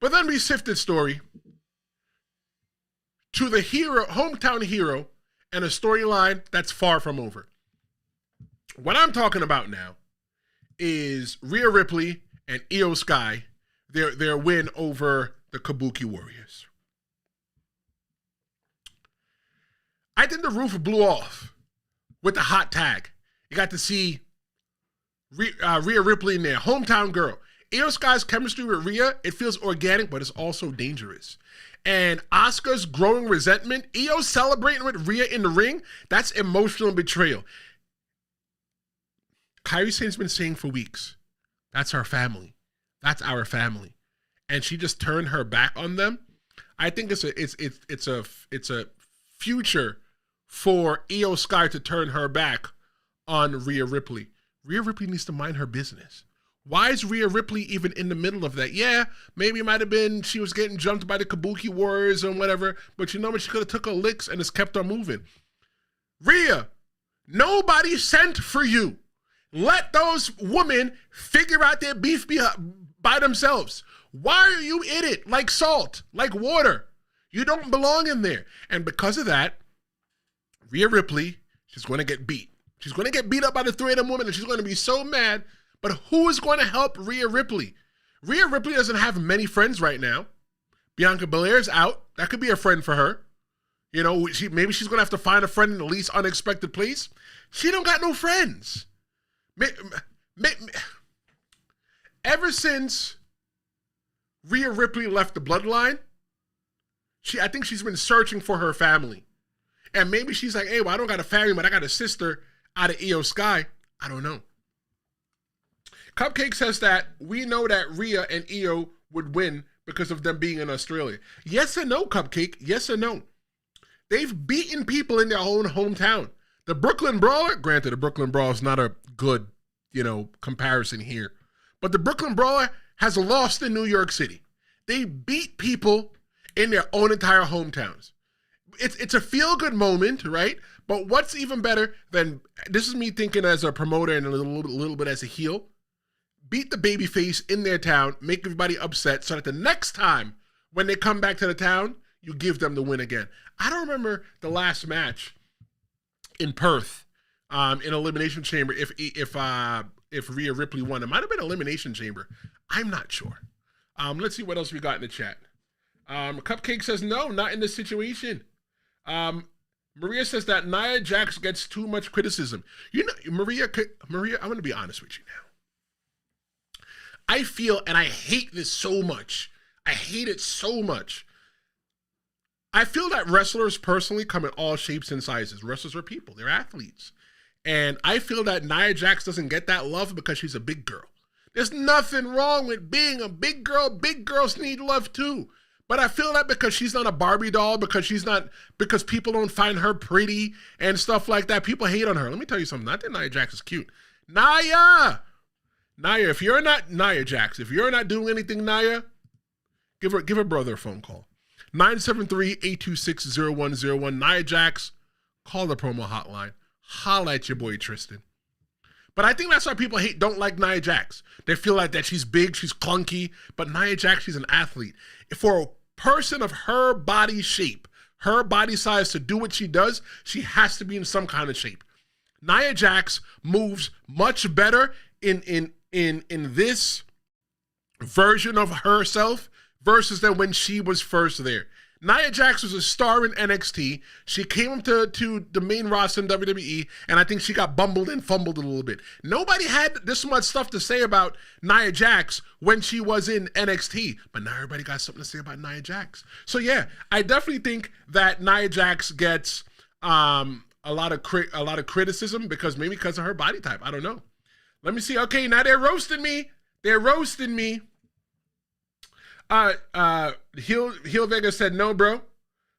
[SPEAKER 1] But then we sifted story to the hero, hometown hero, and a storyline that's far from over. What I'm talking about now is Rhea Ripley and Io Sky, their win over the Kabuki Warriors. I think the roof blew off with the hot tag. You got to see Rhea Ripley in there, hometown girl. Io Sky's chemistry with Rhea, it feels organic, but it's also dangerous. And Asuka's growing resentment, Io celebrating with Rhea in the ring, that's emotional betrayal. Kairi Sane's been saying for weeks, that's our family. That's our family. And she just turned her back on them. I think it's a future for Io Sky to turn her back on Rhea Ripley. Rhea Ripley needs to mind her business. Why is Rhea Ripley even in the middle of that? Yeah, maybe it might have been she was getting jumped by the Kabuki Warriors and whatever, but you know what? She could have took her licks and just kept on moving. Rhea, nobody sent for you. Let those women figure out their beef by themselves. Why are you in it like salt, like water? You don't belong in there. And because of that, Rhea Ripley, she's going to get beat. She's going to get beat up by the three of them women, and she's going to be so mad. But who is going to help Rhea Ripley? Rhea Ripley doesn't have many friends right now. Bianca Belair's out. That could be a friend for her. Maybe she's going to have to find a friend in the least unexpected place. She don't got no friends. Ever since Rhea Ripley left the bloodline, I think she's been searching for her family. And maybe she's like, hey, well, I don't got a family, but I got a sister out of Io Sky. I don't know. Cupcake says that we know that Rhea and Io would win because of them being in Australia. Yes and no, Cupcake. Yes and no. They've beaten people in their own hometown. The Brooklyn Brawler, granted, the Brooklyn Brawler is not a good, comparison here. But the Brooklyn Brawler has lost in New York City. They beat people in their own entire hometowns. It's a feel-good moment, right? But what's even better than, this is me thinking as a promoter and a little bit as a heel, beat the babyface in their town, make everybody upset so that the next time when they come back to the town, you give them the win again. I don't remember the last match in Perth, in Elimination Chamber, if Rhea Ripley won. It might have been Elimination Chamber. I'm not sure. Let's see what else we got in the chat. Cupcake says, no, not in this situation. Maria says that Nia Jax gets too much criticism. You know, Maria, I'm going to be honest with you now. I feel, and I hate this so much. I hate it so much. I feel that wrestlers personally come in all shapes and sizes. Wrestlers are people. They're athletes. And I feel that Nia Jax doesn't get that love because she's a big girl. There's nothing wrong with being a big girl. Big girls need love too. But I feel that because she's not a Barbie doll, because people don't find her pretty and stuff like that, people hate on her. Let me tell you something. Not that Nia Jax is cute. Nia, if you're not Nia Jax, if you're not doing anything, Nia, give her brother a phone call. 973-826-0101. Nia Jax, call the promo hotline. Holla at your boy Tristen. But I think that's why people don't like Nia Jax. They feel like that she's big, she's clunky, but Nia Jax, she's an athlete. For a person of her body shape, her body size to do what she does, she has to be in some kind of shape. Nia Jax moves much better in this version of herself versus than when she was first there. Nia Jax was a star in NXT. She came to the main roster in WWE, and I think she got bumbled and fumbled a little bit. Nobody had this much stuff to say about Nia Jax when she was in NXT, but now everybody got something to say about Nia Jax. So yeah, I definitely think that Nia Jax gets a lot of criticism because of her body type. I don't know. Let me see. Okay, now they're roasting me. Heel Vega said, no, bro.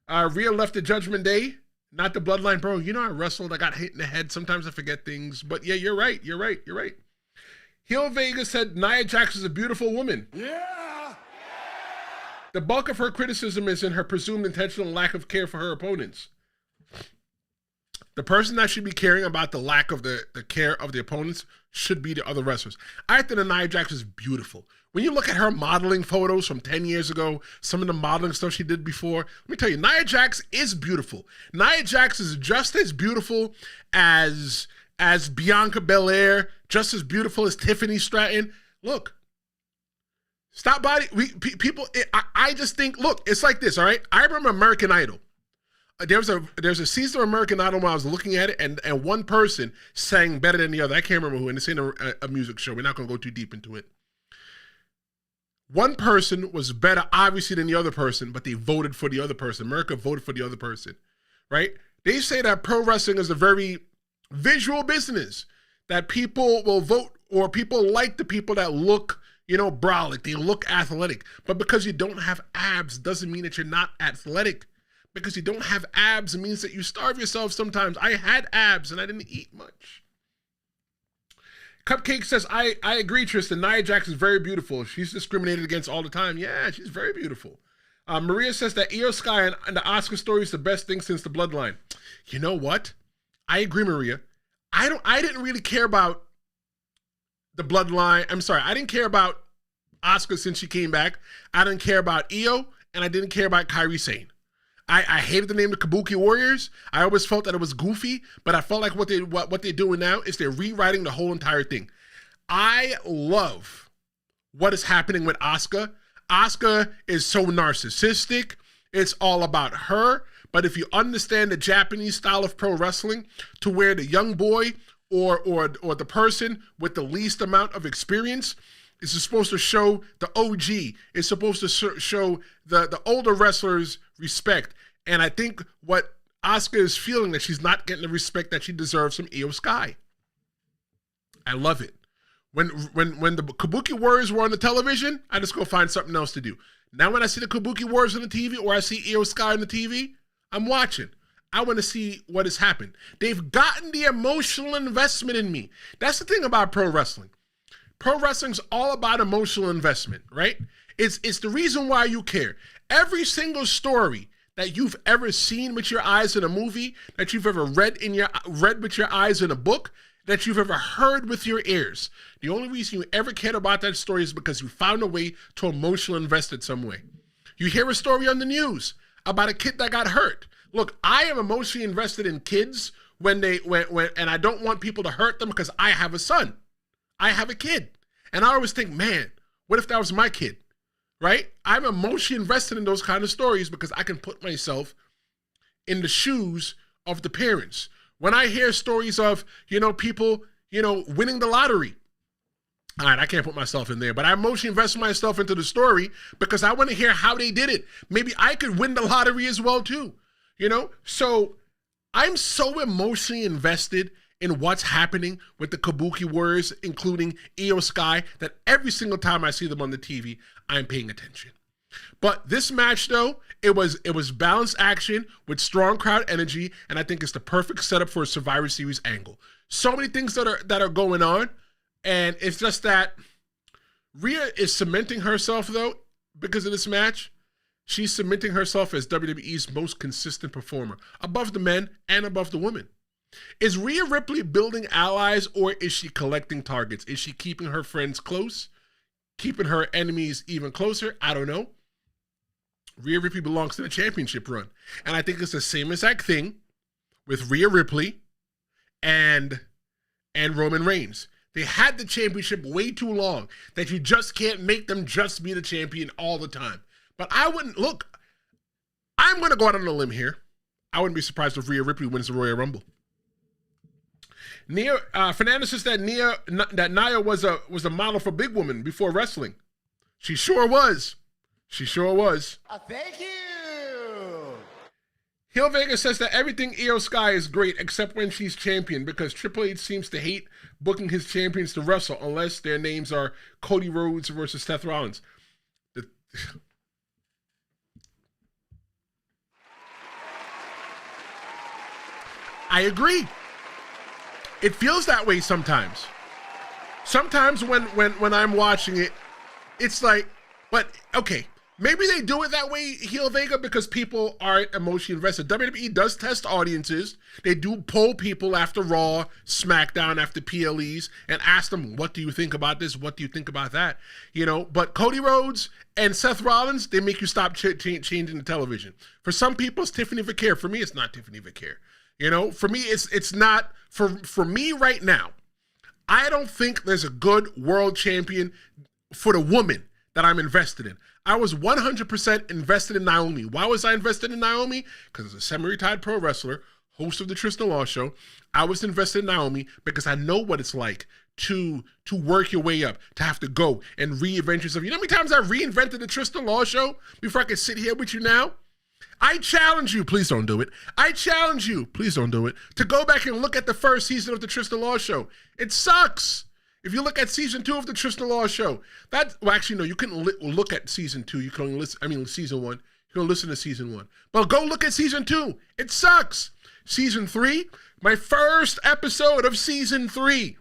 [SPEAKER 1] Rhea left the Judgment Day, not the Bloodline, bro. You know, I wrestled. I got hit in the head. Sometimes I forget things. But yeah, you're right. Heel Vega said, Nia Jax is a beautiful woman.
[SPEAKER 2] Yeah.
[SPEAKER 1] The bulk of her criticism is in her presumed intentional lack of care for her opponents. The person that should be caring about the lack of the care of the opponents should be the other wrestlers. I think that Nia Jax is beautiful. When you look at her modeling photos from 10 years ago, some of the modeling stuff she did before, let me tell you, Nia Jax is beautiful. Nia Jax is just as beautiful as Bianca Belair, just as beautiful as Tiffany Stratton. Look, stop body. People, I just think, look, it's like this, all right? I remember American Idol. There's a season of American Idol when I was looking at it, and one person sang better than the other. I can't remember who, and it's in a music show. We're not going to go too deep into it. One person was better, obviously, than the other person, but they voted for the other person. America voted for the other person, right? They say that pro wrestling is a very visual business, that people will vote, or people like the people that look, brolic. They look athletic. But because you don't have abs doesn't mean that you're not athletic. Because you don't have abs, it means that you starve yourself sometimes. I had abs and I didn't eat much. Cupcake says, I agree, Tristen. Nia Jax is very beautiful. She's discriminated against all the time. Yeah, she's very beautiful. Maria says that Io Sky and the Asuka story is the best thing since the Bloodline. You know what? I agree, Maria. I didn't really care about the Bloodline. I'm sorry. I didn't care about Asuka since she came back. I didn't care about Io, and I didn't care about Kairi Sane. I hated the name of Kabuki Warriors. I always felt that it was goofy, but I felt like what they're doing now is they're rewriting the whole entire thing. I love what is happening with Asuka. Asuka is so narcissistic. It's all about her. But if you understand the Japanese style of pro wrestling, to where the young boy or the person with the least amount of experience is supposed to show the OG. It's supposed to show the older wrestlers respect. And I think what Asuka is feeling, that she's not getting the respect that she deserves from Io Sky. I love it. When the Kabuki Warriors were on the television, I just go find something else to do. Now when I see the Kabuki Warriors on the TV, or I see Io Sky on the TV, I'm watching. I want to see what has happened. They've gotten the emotional investment in me. That's the thing about pro wrestling. Pro wrestling's all about emotional investment, right? It's the reason why you care. Every single story that you've ever seen with your eyes in a movie, that you've ever read with your eyes in a book, that you've ever heard with your ears, the only reason you ever cared about that story is because you found a way to emotionally invest it some way. You hear a story on the news about a kid that got hurt. Look, I am emotionally invested in kids when and I don't want people to hurt them because I have a son. I have a kid. And I always think, man, what if that was my kid? right? I'm emotionally invested in those kind of stories because I can put myself in the shoes of the parents. When I hear stories of, people, winning the lottery, all right, I can't put myself in there, but I emotionally invest myself into the story because I want to hear how they did it. Maybe I could win the lottery as well too, So I'm so emotionally invested in what's happening with the Kabuki Warriors, including Io Sky, that every single time I see them on the TV, I'm paying attention. But this match, though, it was balanced action with strong crowd energy, and I think it's the perfect setup for a Survivor Series angle. So many things that are going on, and it's just that Rhea is cementing herself, though, because of this match. She's cementing herself as WWE's most consistent performer, above the men and above the women. Is Rhea Ripley building allies, or is she collecting targets? Is she keeping her friends close, keeping her enemies even closer? I don't know. Rhea Ripley belongs to the championship run. And I think it's the same exact thing with Rhea Ripley and Roman Reigns. They had the championship way too long that you just can't make them just be the champion all the time. But I'm going to go out on a limb here. I wouldn't be surprised if Rhea Ripley wins the Royal Rumble. Fernandez says that Nia was a model for big woman before wrestling. She sure was.
[SPEAKER 2] Thank you.
[SPEAKER 1] Hill Vega says that everything Io Sky is great except when she's champion because Triple H seems to hate booking his champions to wrestle unless their names are Cody Rhodes versus Seth Rollins. I agree. It feels that way sometimes. Sometimes when I'm watching it, it's like, but okay, maybe they do it that way, Heel Vega, because people aren't emotionally invested. WWE does test audiences. They do poll people after Raw, SmackDown, after PLEs, and ask them, what do you think about this? What do you think about that? But Cody Rhodes and Seth Rollins, they make you stop changing the television. For some people, it's Tiffany Vaquer. For me, it's not Tiffany Vaquer. For me, it's not, for me right now, I don't think there's a good world champion for the woman that I'm invested in. I was 100% invested in Naomi. Why was I invested in Naomi? Because as a semi-retired pro wrestler, host of the Tristen Law Show, I was invested in Naomi because I know what it's like to work your way up, to have to go and reinvent yourself. You know how many times I reinvented the Tristen Law Show before I could sit here with you now? I challenge you, please don't do it. I challenge you, please don't do it, to go back and look at the first season of the Tristen Law Show. It sucks. If you look at season 2 of the Tristen Law Show, you couldn't look at season 2. You can only listen, season 1. You can listen to season 1. But go look at season 2. It sucks. Season 3, my first episode of season 3.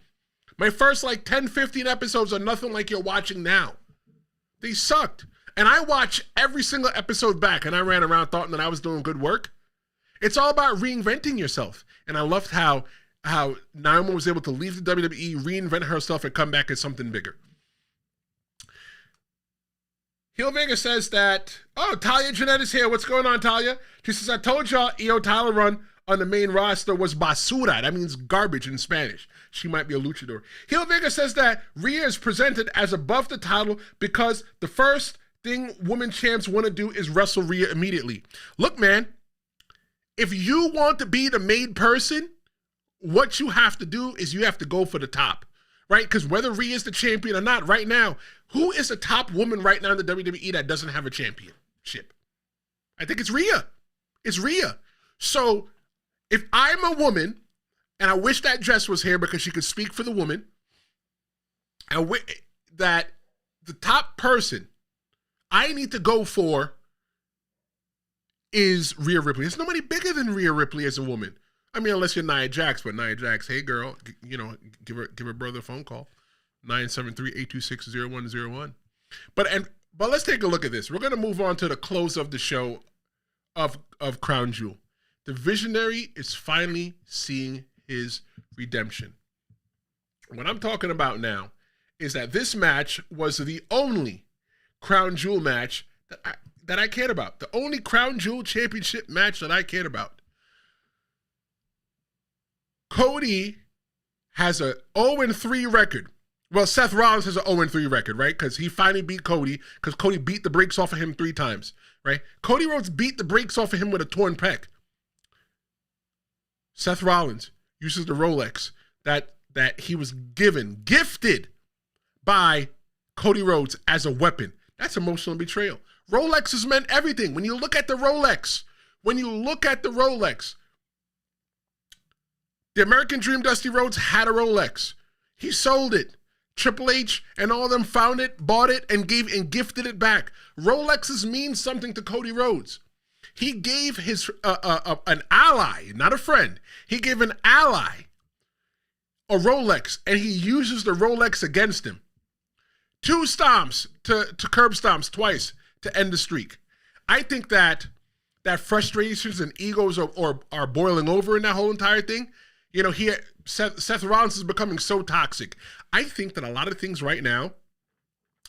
[SPEAKER 1] My first 10, 15 episodes are nothing like you're watching now. They sucked. And I watch every single episode back, and I ran around thought that I was doing good work. It's all about reinventing yourself. And I loved how Naomi was able to leave the WWE, reinvent herself, and come back as something bigger. Heel Vega says that, Talia Jeanette is here. What's going on, Talia? She says, I told y'all Io Tyler run on the main roster was basura. That means garbage in Spanish. She might be a luchador. Heel Vega says that Rhea is presented as above the title because the first thing women champs want to do is wrestle Rhea immediately. Look, man, if you want to be the main person, what you have to do is you have to go for the top, right? Because whether Rhea is the champion or not right now, who is the top woman right now in the WWE that doesn't have a championship? I think it's Rhea. It's Rhea. So if I'm a woman, and I wish that Jess was here because she could speak for the woman, that the top person I need to go for is Rhea Ripley. There's nobody bigger than Rhea Ripley as a woman. I mean, unless you're Nia Jax, but Nia Jax, hey girl, give her brother a phone call, 973-826-0101. But let's take a look at this. We're gonna move on to the close of the show of Crown Jewel. The Visionary is finally seeing his redemption. What I'm talking about now is that this match was the only Crown Jewel match that I cared about. The only Crown Jewel championship match that I cared about. Cody has a 0-3 record Well, Seth Rollins has an 0-3 record, right? Because he finally beat Cody, because Cody beat the brakes off of him 3 times, right? Cody Rhodes beat the brakes off of him with a torn pec. Seth Rollins uses the Rolex that he was gifted by Cody Rhodes as a weapon. That's emotional betrayal. Rolexes meant everything. When you look at the Rolex, the American Dream Dusty Rhodes had a Rolex. He sold it. Triple H and all of them found it, bought it, and gifted it back. Rolexes mean something to Cody Rhodes. He gave his an ally, not a friend. He gave an ally a Rolex, and he uses the Rolex against him. 2 stomps to curb stomps twice to end the streak. I think that frustrations and egos are boiling over in that whole entire thing. You know, Seth Rollins is becoming so toxic. I think that a lot of things right now,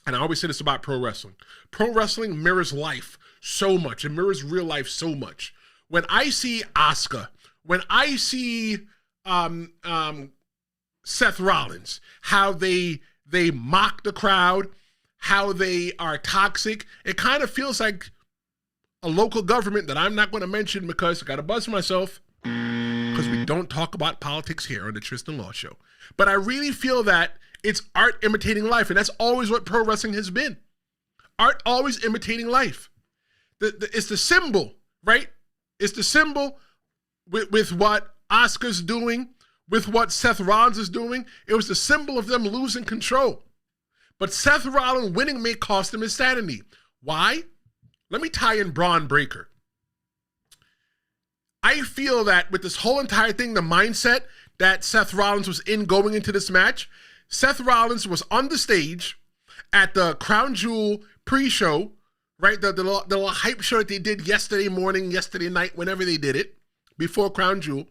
[SPEAKER 1] and I always say this about pro wrestling. Pro wrestling mirrors life so much. It mirrors real life so much. When I see Asuka, when I see Seth Rollins, how they mock the crowd, how they are toxic, it kind of feels like a local government that I'm not going to mention because I got to buzz myself, because we don't talk about politics here on the Tristen Law Show. But I really feel that it's art imitating life, and that's always what pro wrestling has been. Art always imitating life. It's the symbol, right? It's the symbol with what Asuka's doing, with what Seth Rollins is doing. It was the symbol of them losing control. But Seth Rollins winning may cost him his sanity. Why? Let me tie in Braun Breaker. I feel that with this whole entire thing, the mindset that Seth Rollins was in going into this match, Seth Rollins was on the stage at the Crown Jewel pre-show, right? The little hype show that they did yesterday morning, yesterday night, whenever they did it, before Crown Jewel.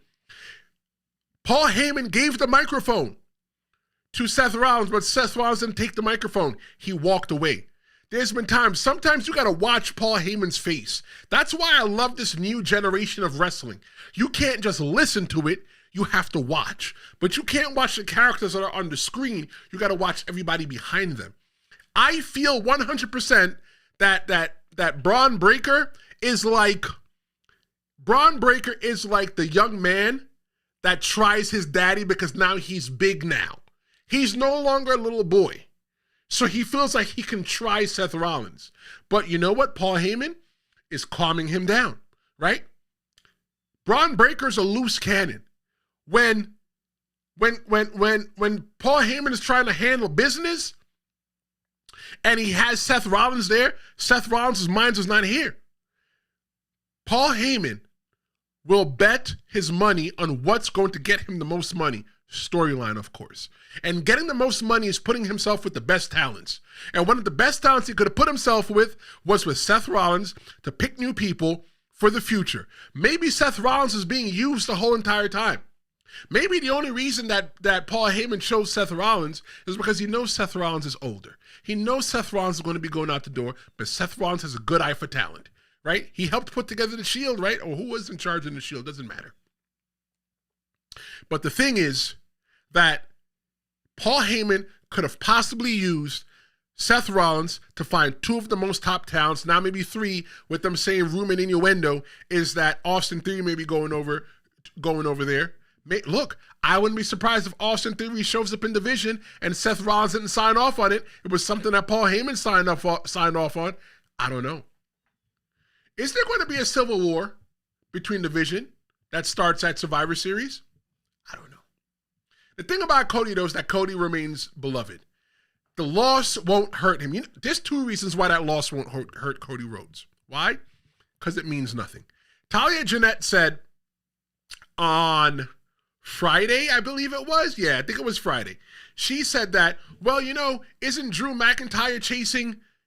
[SPEAKER 1] Paul Heyman gave the microphone to Seth Rollins, but Seth Rollins didn't take the microphone. He walked away. There's been times, sometimes you got to watch Paul Heyman's face. That's why I love this new generation of wrestling. You can't just listen to it, you have to watch. But you can't watch the characters that are on the screen, you got to watch everybody behind them. I feel 100% that Braun Breaker is like the young man that tries his daddy because now he's big now. He's no longer a little boy. So he feels like he can try Seth Rollins. But you know what? Paul Heyman is calming him down, right? Braun Breaker's a loose cannon. When Paul Heyman is trying to handle business and he has Seth Rollins there, Seth Rollins' mind is not here. Paul Heyman will bet his money on what's going to get him the most money. Storyline, of course. And getting the most money is putting himself with the best talents. And one of the best talents he could have put himself with was with Seth Rollins to pick new people for the future. Maybe Seth Rollins is being used the whole entire time. Maybe the only reason that Paul Heyman chose Seth Rollins is because he knows Seth Rollins is older. He knows Seth Rollins is going to be going out the door, but Seth Rollins has a good eye for talent, right? He helped put together the Shield, right? Or who was in charge of the Shield, doesn't matter. But the thing is that Paul Heyman could have possibly used Seth Rollins to find 2 of the most top talents, now maybe 3, with them saying rumor and innuendo is that Austin Theory may be going over there. Look, I wouldn't be surprised if Austin Theory shows up in division and Seth Rollins didn't sign off on it. It was something that Paul Heyman signed off on. I don't know. Is there going to be a civil war between division that starts at Survivor Series? I don't know. The thing about Cody, though, is that Cody remains beloved. The loss won't hurt him. There's 2 reasons why that loss won't hurt Cody Rhodes. Why? Because it means nothing. Talia Jeanette said on Friday, I believe it was. Yeah, I think it was Friday. She said that, well, isn't Drew McIntyre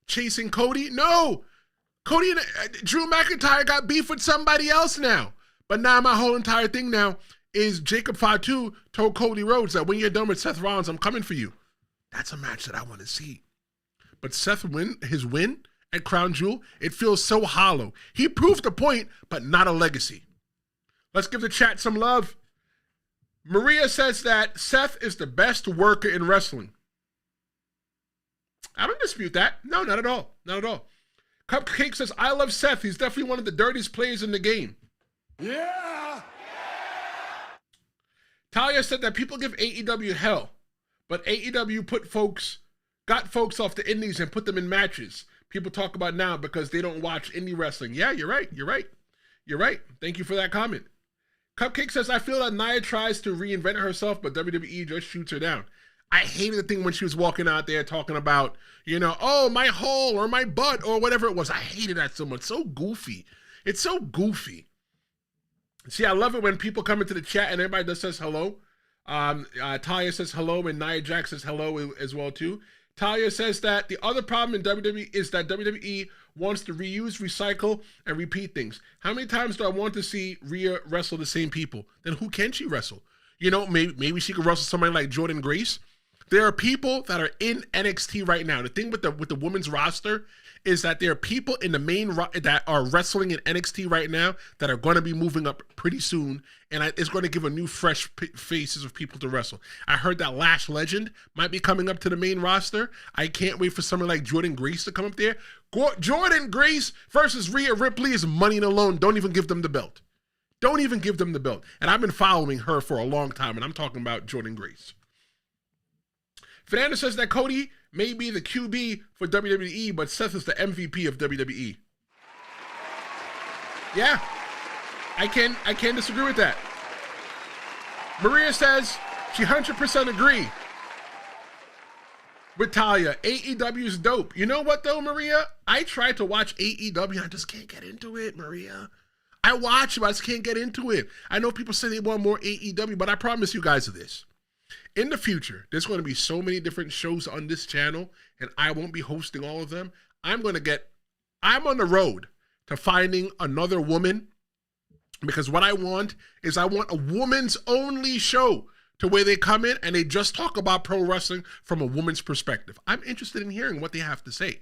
[SPEAKER 1] chasing Cody? No. Cody and Drew McIntyre got beef with somebody else now. But now my whole entire thing now is Jacob Fatu told Cody Rhodes that when you're done with Seth Rollins, I'm coming for you. That's a match that I want to see. But his win at Crown Jewel, it feels so hollow. He proved a point, but not a legacy. Let's give the chat some love. Maria says that Seth is the best worker in wrestling. dispute that. No, not at all. Not at all. Cupcake says, I love Seth. He's definitely one of the dirtiest players in the game.
[SPEAKER 2] Yeah!
[SPEAKER 1] Talia said that people give AEW hell, but AEW got folks off the indies and put them in matches. People talk about now because they don't watch indie wrestling. Yeah, you're right. You're right. You're right. Thank you for that comment. Cupcake says, I feel that Nia tries to reinvent herself, but WWE just shoots her down. I hated the thing when she was walking out there talking about, oh, my hole or my butt or whatever it was. I hated that so much. So goofy. It's so goofy. See, I love it when people come into the chat and everybody just says hello. Talia says hello and Nia Jax says hello as well too. Talia says that the other problem in WWE is that WWE wants to reuse, recycle, and repeat things. How many times do I want to see Rhea wrestle the same people? Then who can she wrestle? Maybe she could wrestle somebody like Jordynne Grace. There are people that are in NXT right now. The thing with the women's roster is that there are people in the main that are wrestling in NXT right now that are going to be moving up pretty soon, and it's going to give a new fresh faces of people to wrestle. I heard that Lash Legend might be coming up to the main roster. I can't wait for someone like Jordynne Grace to come up there. Jordynne Grace versus Rhea Ripley is money in alone. Don't even give them the belt. Don't even give them the belt. And I've been following her for a long time, and I'm talking about Jordynne Grace. Fernando says that Cody may be the QB for WWE, but Seth is the MVP of WWE. Yeah, I can't disagree with that. Maria says she 100% agree with Talia. AEW is dope. You know what though, Maria? I tried to watch AEW. I just can't get into it, Maria. I watch it, but I just can't get into it. I know people say they want more AEW, but I promise you guys this. In the future, there's going to be so many different shows on this channel, and I won't be hosting all of them. I'm on the road to finding another woman, because what I want is a woman's only show to where they come in and they just talk about pro wrestling from a woman's perspective. I'm interested in hearing what they have to say.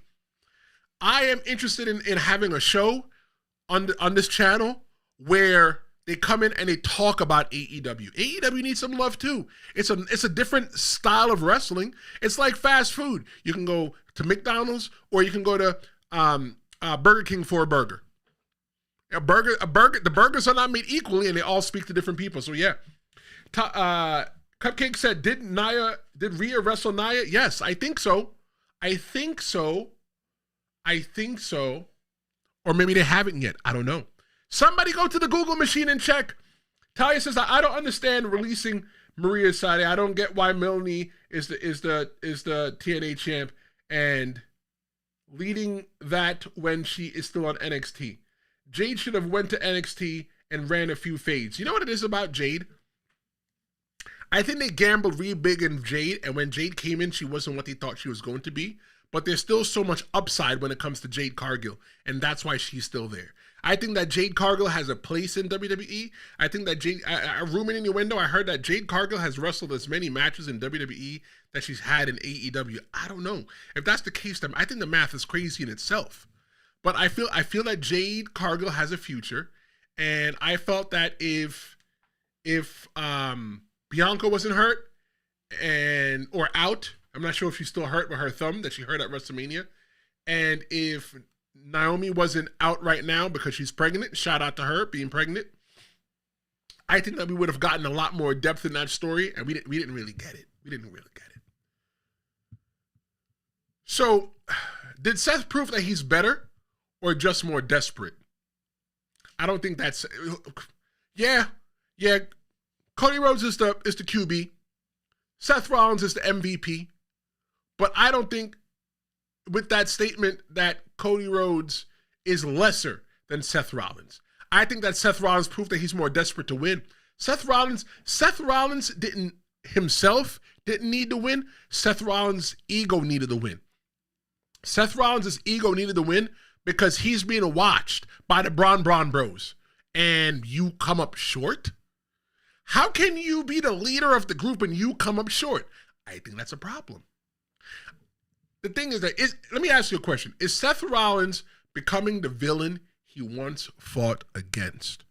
[SPEAKER 1] I am interested in having a show on this channel where they come in and they talk about AEW. AEW needs some love too. It's a different style of wrestling. It's like fast food. You can go to McDonald's or you can go to Burger King for a burger. The burgers are not made equally, and they all speak to different people. So yeah. Cupcake said, did Rhea wrestle Nia? Yes, I think so. Or maybe they haven't yet. I don't know. Somebody go to the Google machine and check. Talia says, I don't understand releasing Maria's side. I don't get why Melanie is the TNA champ and leading that when she is still on NXT. Jade should have went to NXT and ran a few fades. You know what it is about Jade? I think they gambled really big in Jade, and when Jade came in, she wasn't what they thought she was going to be. But there's still so much upside when it comes to Jade Cargill, and that's why she's still there. I think that Jade Cargill has a place in WWE. I think that a rumor in the window, I heard that Jade Cargill has wrestled as many matches in WWE that she's had in AEW. I don't know. If that's the case, then I think the math is crazy in itself. But I feel that Jade Cargill has a future, and I felt that if Bianca wasn't hurt or out, I'm not sure if she's still hurt with her thumb that she hurt at WrestleMania, and if Naomi wasn't out right now because she's pregnant, shout out to her being pregnant, I think that we would have gotten a lot more depth in that story, and we didn't really get it. So, did Seth prove that he's better or just more desperate? I don't think that's... Yeah. Cody Rhodes is the QB. Seth Rollins is the MVP. But I don't think with that statement that Cody Rhodes is lesser than Seth Rollins. I think that Seth Rollins proved that he's more desperate to win. Seth Rollins didn't need to win. Seth Rollins' ego needed to win. Seth Rollins' ego needed to win because he's being watched by the Bron Bros. And you come up short? How can you be the leader of the group and you come up short? I think that's a problem. The thing is that, let me ask you a question. Is Seth Rollins becoming the villain he once fought against?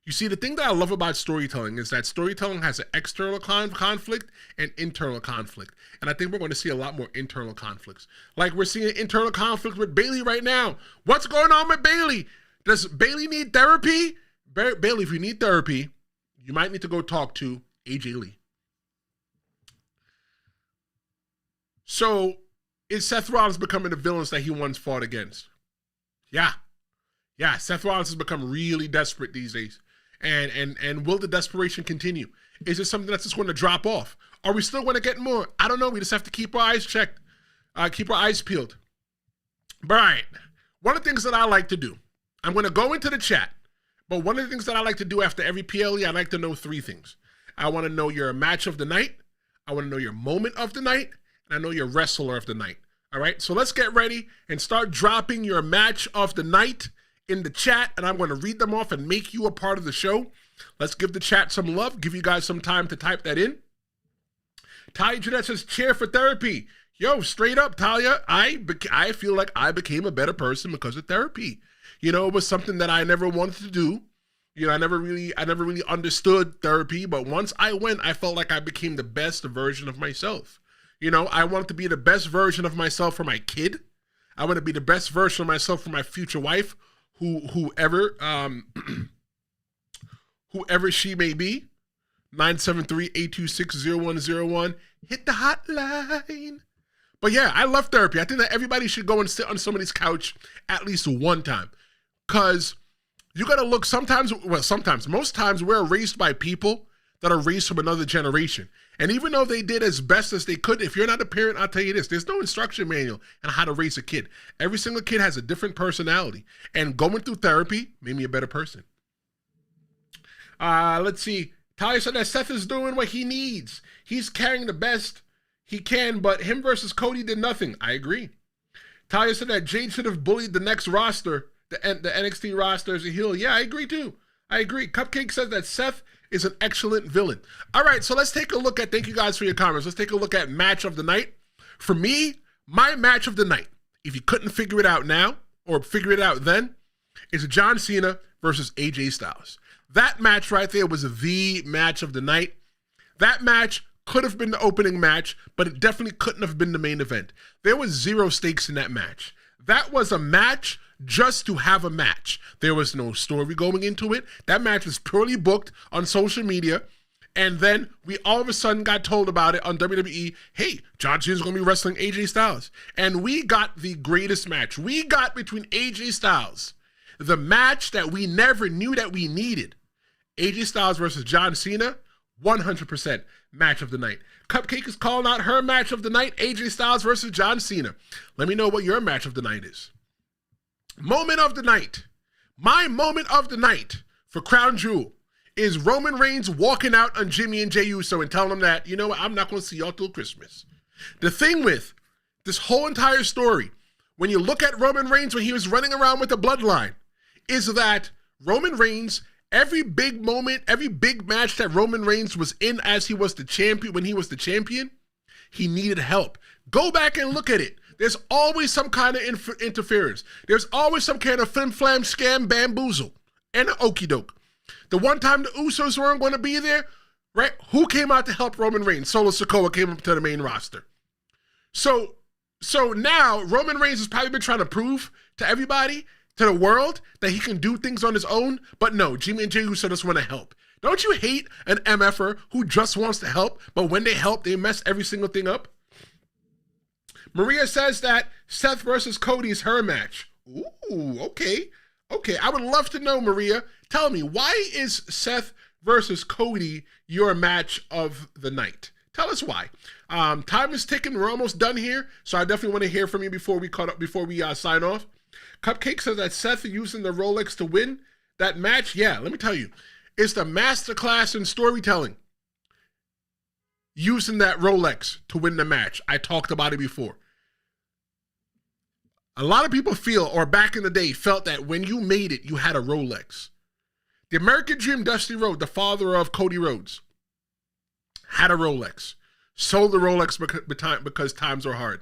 [SPEAKER 1] You see, the thing that I love about storytelling is that storytelling has an external conflict and internal conflict. And I think we're going to see a lot more internal conflicts. Like we're seeing internal conflict with Bayley right now. What's going on with Bayley? Does Bayley need therapy? Bayley, if you need therapy, you might need to go talk to AJ Lee. So, is Seth Rollins becoming the villains that he once fought against? Yeah. Yeah, Seth Rollins has become really desperate these days. And will the desperation continue? Is it something that's just going to drop off? Are we still going to get more? I don't know. We just have to keep our eyes checked, keep our eyes peeled. But all right, one of the things that I like to do, I'm going to go into the chat, but one of the things that I like to do after every PLE, I like to know 3 things. I want to know your match of the night, I want to know your moment of the night, and I know your wrestler of the night. All right, so let's get ready and start dropping your match of the night in the chat, and I'm going to read them off and make you a part of the show. Let's give the chat some love, give you guys some time to type that in. Talia Jeanette says, cheer for therapy. Yo, straight up, Talia, I feel like I became a better person because of therapy. You know, it was something that I never wanted to do. You know, I never really understood therapy, but once I went, I felt like I became the best version of myself. You know, I wanted to be the best version of myself for my kid. I want to be the best version of myself for my future wife, whoever she may be. 973-826-0101. Hit the hotline. But yeah, I love therapy. I think that everybody should go and sit on somebody's couch at least one time. Because you got to look most times we're raised by people that are raised from another generation. And even though they did as best as they could, if you're not a parent, I'll tell you this, there's no instruction manual on how to raise a kid. Every single kid has a different personality. And going through therapy made me a better person. Let's see. Talia said that Seth is doing what he needs. He's carrying the best he can, but him versus Cody did nothing. I agree. Talia said that Jade should have bullied the next roster, the NXT roster as a heel. Yeah, I agree too. I agree. Cupcake says that Seth is an excellent villain. All right, so let's take a look at, thank you guys for your comments. Let's take a look at match of the night. For me, my match of the night, if you couldn't figure it out now or figure it out then, is John Cena versus AJ Styles. That match right there was the match of the night. That match could have been the opening match, but it definitely couldn't have been the main event. There was 0 stakes in that match. That was a match just to have a match. There was no story going into it. That match was purely booked on social media. And then we all of a sudden got told about it on WWE. Hey, John Cena's going to be wrestling AJ Styles. And we got the greatest match. We got between AJ Styles, the match that we never knew that we needed. AJ Styles versus John Cena, 100% match of the night. Cupcake is calling out her match of the night, AJ Styles versus John Cena. Let me know what your match of the night is. Moment of the night. My moment of the night for Crown Jewel is Roman Reigns walking out on Jimmy and Jey Uso and telling them that, you know what, I'm not going to see y'all till Christmas. The thing with this whole entire story, when you look at Roman Reigns when he was running around with the bloodline, is that Roman Reigns, every big moment, every big match that Roman Reigns was in as he was the champion, when he was the champion, he needed help. Go back and look at it. There's always some kind of interference. There's always some kind of flim-flam, scam, bamboozle, and an okie doke. The one time the Usos weren't going to be there, right? Who came out to help Roman Reigns? Solo Sikoa came up to the main roster. So now Roman Reigns has probably been trying to prove to everybody, to the world, that he can do things on his own. But no, Jimmy and Jey Uso just want to help. Don't you hate an MFer who just wants to help, but when they help, they mess every single thing up? Maria says that Seth versus Cody is her match. Ooh, okay. Okay, I would love to know, Maria. Tell me, why is Seth versus Cody your match of the night? Tell us why. Time is ticking. We're almost done here, so I definitely want to hear from you before we sign off. Cupcake says that Seth using the Rolex to win that match. Yeah, let me tell you, it's the masterclass in storytelling. Using that Rolex to win the match. I talked about it before. A lot of people feel, or back in the day, felt that when you made it, you had a Rolex. The American Dream, Dusty Rhodes, the father of Cody Rhodes, had a Rolex. Sold the Rolex because times were hard.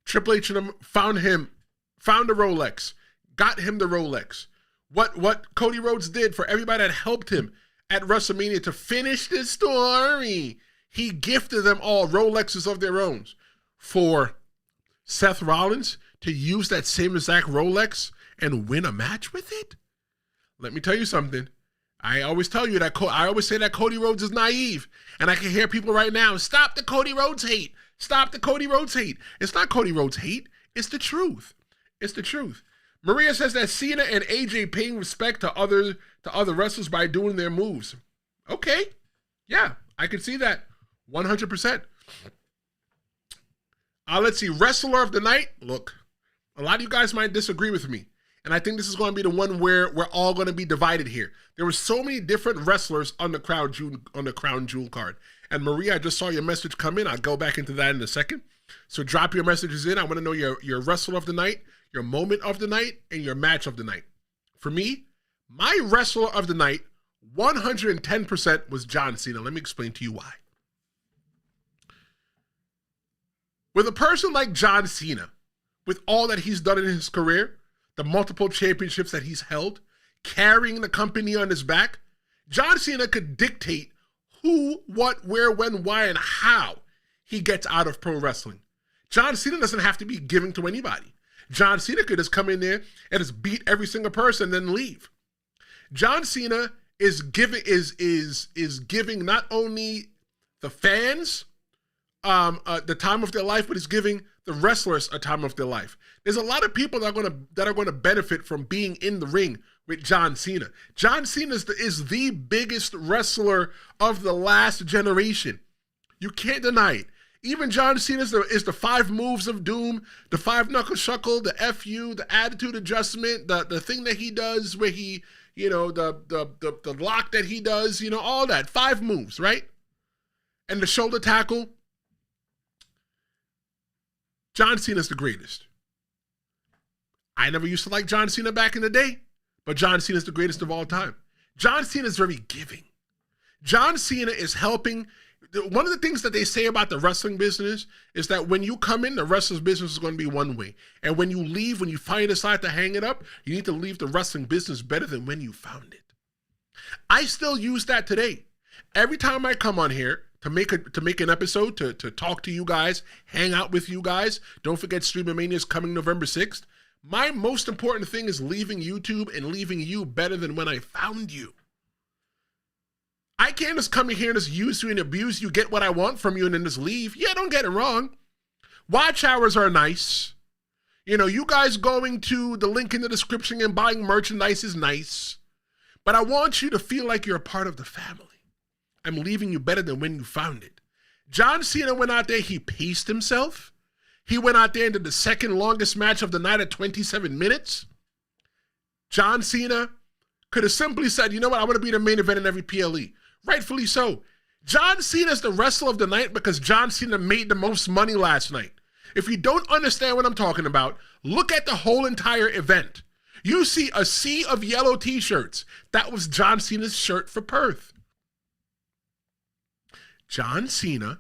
[SPEAKER 1] Triple H and them found a Rolex, got him the Rolex. what Cody Rhodes did for everybody that helped him at WrestleMania to finish this story. He gifted them all Rolexes of their own. For Seth Rollins to use that same exact Rolex and win a match with it? Let me tell you something. I always tell you that I always say that Cody Rhodes is naive. And I can hear people right now, stop the Cody Rhodes hate. Stop the Cody Rhodes hate. It's not Cody Rhodes hate. It's the truth. It's the truth. Maria says that Cena and AJ paying respect to other wrestlers by doing their moves. Okay. Yeah, I can see that. 100%. Let's see. Wrestler of the night. Look, a lot of you guys might disagree with me. And I think this is going to be the one where we're all going to be divided here. There were so many different wrestlers on the Crown Jewel card. And Maria, I just saw your message come in. I'll go back into that in a second. So drop your messages in. I want to know your wrestler of the night, your moment of the night, and your match of the night. For me, my wrestler of the night, 110% was John Cena. Let me explain to you why. With a person like John Cena, with all that he's done in his career, the multiple championships that he's held, carrying the company on his back, John Cena could dictate who, what, where, when, why, and how he gets out of pro wrestling. John Cena doesn't have to be giving to anybody. John Cena could just come in there and just beat every single person and then leave. John Cena is giving giving not only the fans the time of their life, but he's giving the wrestlers a time of their life. There's a lot of people that are going to benefit from being in the ring with John Cena. John Cena is the biggest wrestler of the last generation. You can't deny it. Even John Cena is the 5 moves of doom, the 5 knuckle shuckle, the FU, the attitude adjustment, the thing that he does where he, the lock that he does, all that. 5 moves, right? And the shoulder tackle. John Cena's the greatest. I never used to like John Cena back in the day, but John Cena's the greatest of all time. John Cena's very giving. John Cena is helping. One of the things that they say about the wrestling business is that when you come in, the wrestling business is going to be one way. And when you leave, when you finally decide to hang it up, you need to leave the wrestling business better than when you found it. I still use that today. Every time I come on here to make an episode, to talk to you guys, hang out with you guys, don't forget StreamA-Mania is coming November 6th. My most important thing is leaving YouTube and leaving you better than when I found you. I can't just come in here and just use you and abuse you, get what I want from you, and then just leave. Yeah, don't get it wrong. Watch hours are nice. You guys going to the link in the description and buying merchandise is nice. But I want you to feel like you're a part of the family. I'm leaving you better than when you found it. John Cena went out there, he paced himself. He went out there and did the second longest match of the night at 27 minutes. John Cena could have simply said, you know what, I want to be the main event in every PLE. Rightfully so. John Cena is the wrestler of the night because John Cena made the most money last night. If you don't understand what I'm talking about, look at the whole entire event. You see a sea of yellow t-shirts. That was John Cena's shirt for Perth. John Cena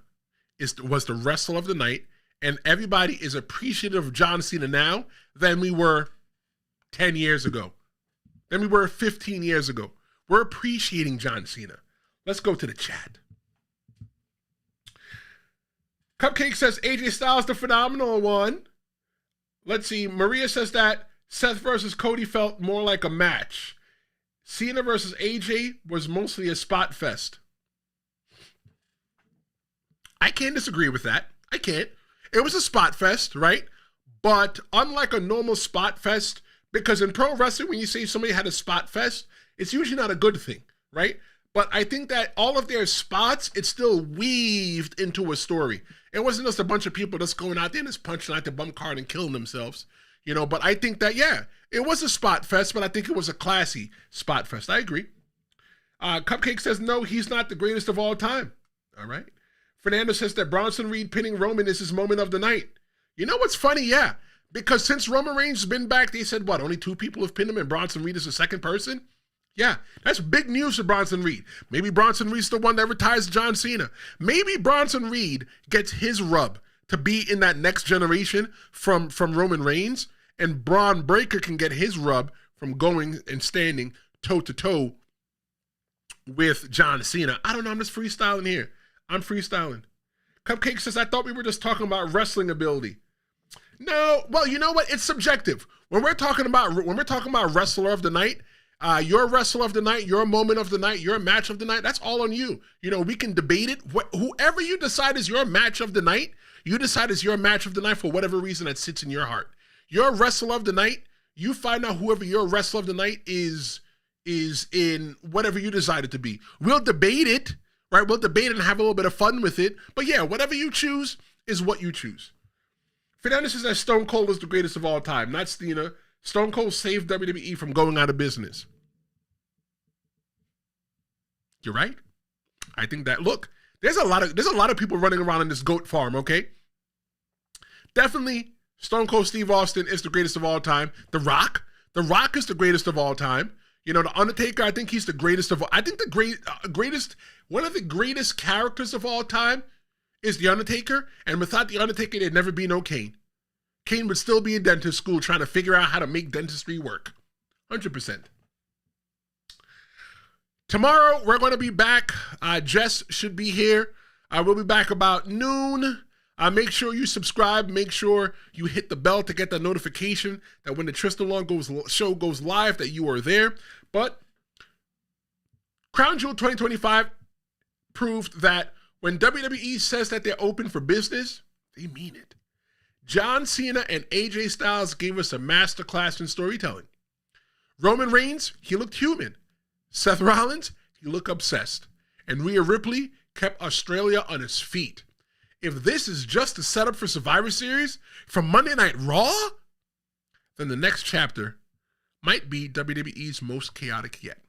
[SPEAKER 1] was the wrestler of the night, and everybody is appreciative of John Cena now than we were 10 years ago, than we were 15 years ago. We're appreciating John Cena. Let's go to the chat. Cupcake says AJ Styles the phenomenal one. Let's see. Maria says that Seth versus Cody felt more like a match. Cena versus AJ was mostly a spot fest. I can't disagree with that. I can't. It was a spot fest, right? But unlike a normal spot fest, because in pro wrestling, when you say somebody had a spot fest, it's usually not a good thing, right? But I think that all of their spots, it's still weaved into a story. It wasn't just a bunch of people just going out there and just punching out the bum card and killing themselves, but I think that, yeah, it was a spot fest, but I think it was a classy spot fest. I agree. Cupcake says, no, he's not the greatest of all time. All right. Fernando says that Bronson Reed pinning Roman is his moment of the night. You know what's funny? Yeah. Because since Roman Reigns has been back, they said, what, only 2 people have pinned him and Bronson Reed is the second person? Yeah, that's big news for Bronson Reed. Maybe Bronson Reed's the one that retires John Cena. Maybe Bronson Reed gets his rub to be in that next generation from Roman Reigns, and Braun Breaker can get his rub from going and standing toe-to-toe with John Cena. I don't know. I'm just freestyling here. I'm freestyling. Cupcake says, I thought we were just talking about wrestling ability. No, well, you know what? It's subjective. When we're talking about wrestler of the night, your wrestler of the night, your moment of the night, your match of the night, that's all on you. You know, we can debate it. Whoever you decide is your match of the night, you decide is your match of the night for whatever reason that sits in your heart. Your wrestler of the night, you find out whoever your wrestler of the night is in whatever you decide it to be. We'll debate it, right? We'll debate it and have a little bit of fun with it. But yeah, whatever you choose is what you choose. Fernandez says that Stone Cold is the greatest of all time, not Cena. Stone Cold saved WWE from going out of business. You're right. I think that, look, there's a lot of people running around in this goat farm, okay? Definitely Stone Cold Steve Austin is the greatest of all time. The Rock is the greatest of all time. You know, The Undertaker, I think he's the greatest of all. I think one of the greatest characters of all time is The Undertaker, and without The Undertaker, there'd never be no Kane. Kane would still be in dentist school trying to figure out how to make dentistry work. 100%. Tomorrow, we're going to be back. Jess should be here. We'll be back about noon. Make sure you subscribe. Make sure you hit the bell to get the notification that when the Tristen show goes live that you are there. But Crown Jewel 2025 proved that when WWE says that they're open for business, they mean it. John Cena and AJ Styles gave us a masterclass in storytelling. Roman Reigns, he looked human. Seth Rollins, he looked obsessed. And Rhea Ripley kept Australia on his feet. If this is just a setup for Survivor Series from Monday Night Raw, then the next chapter might be WWE's most chaotic yet.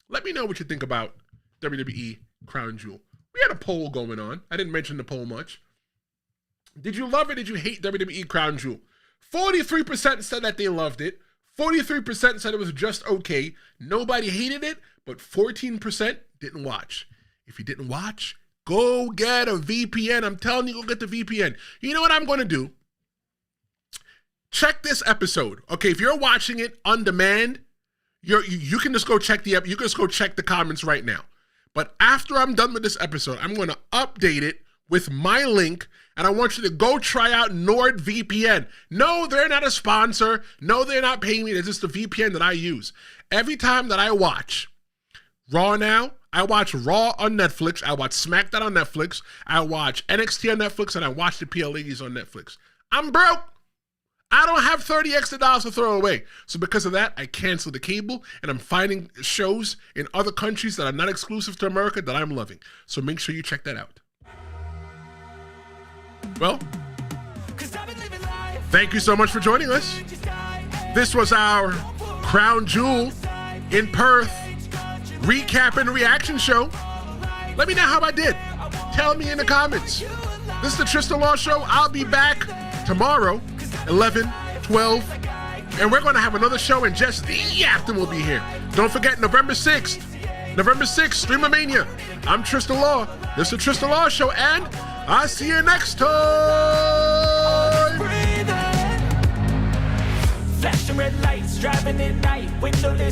[SPEAKER 1] Let me know what you think about WWE Crown Jewel. We had a poll going on. I didn't mention the poll much. Did you love it? Did you hate WWE Crown Jewel? 43% said that they loved it. 43% said it was just okay. Nobody hated it, but 14% didn't watch. If you didn't watch, go get a VPN. I'm telling you, go get the VPN. You know what I'm going to do? Check this episode. Okay, if you're watching it on demand, you can just go check you can just go check the comments right now. But after I'm done with this episode, I'm going to update it with my link, and I want you to go try out NordVPN. No, they're not a sponsor. No, they're not paying me. It's just the VPN that I use. Every time that I watch Raw now, I watch Raw on Netflix. I watch SmackDown on Netflix. I watch NXT on Netflix, and I watch the PLAs on Netflix. I'm broke. I don't have $30 extra to throw away. So because of that, I canceled the cable, and I'm finding shows in other countries that are not exclusive to America that I'm loving. So make sure you check that out. Well, thank you so much for joining us. This was our Crown Jewel in Perth recap and reaction show. Let me know how I did. Tell me in the comments. This is the Tristen Law Show. I'll be back tomorrow, 11, 12, and we're going to have another show, and Jess the Yaptain will be here. Don't forget, November 6th, StreamA-Mania. I'm Tristen Law. This is the Tristen Law Show, and I'll see you next time. Flashing red lights, driving at night, windowless.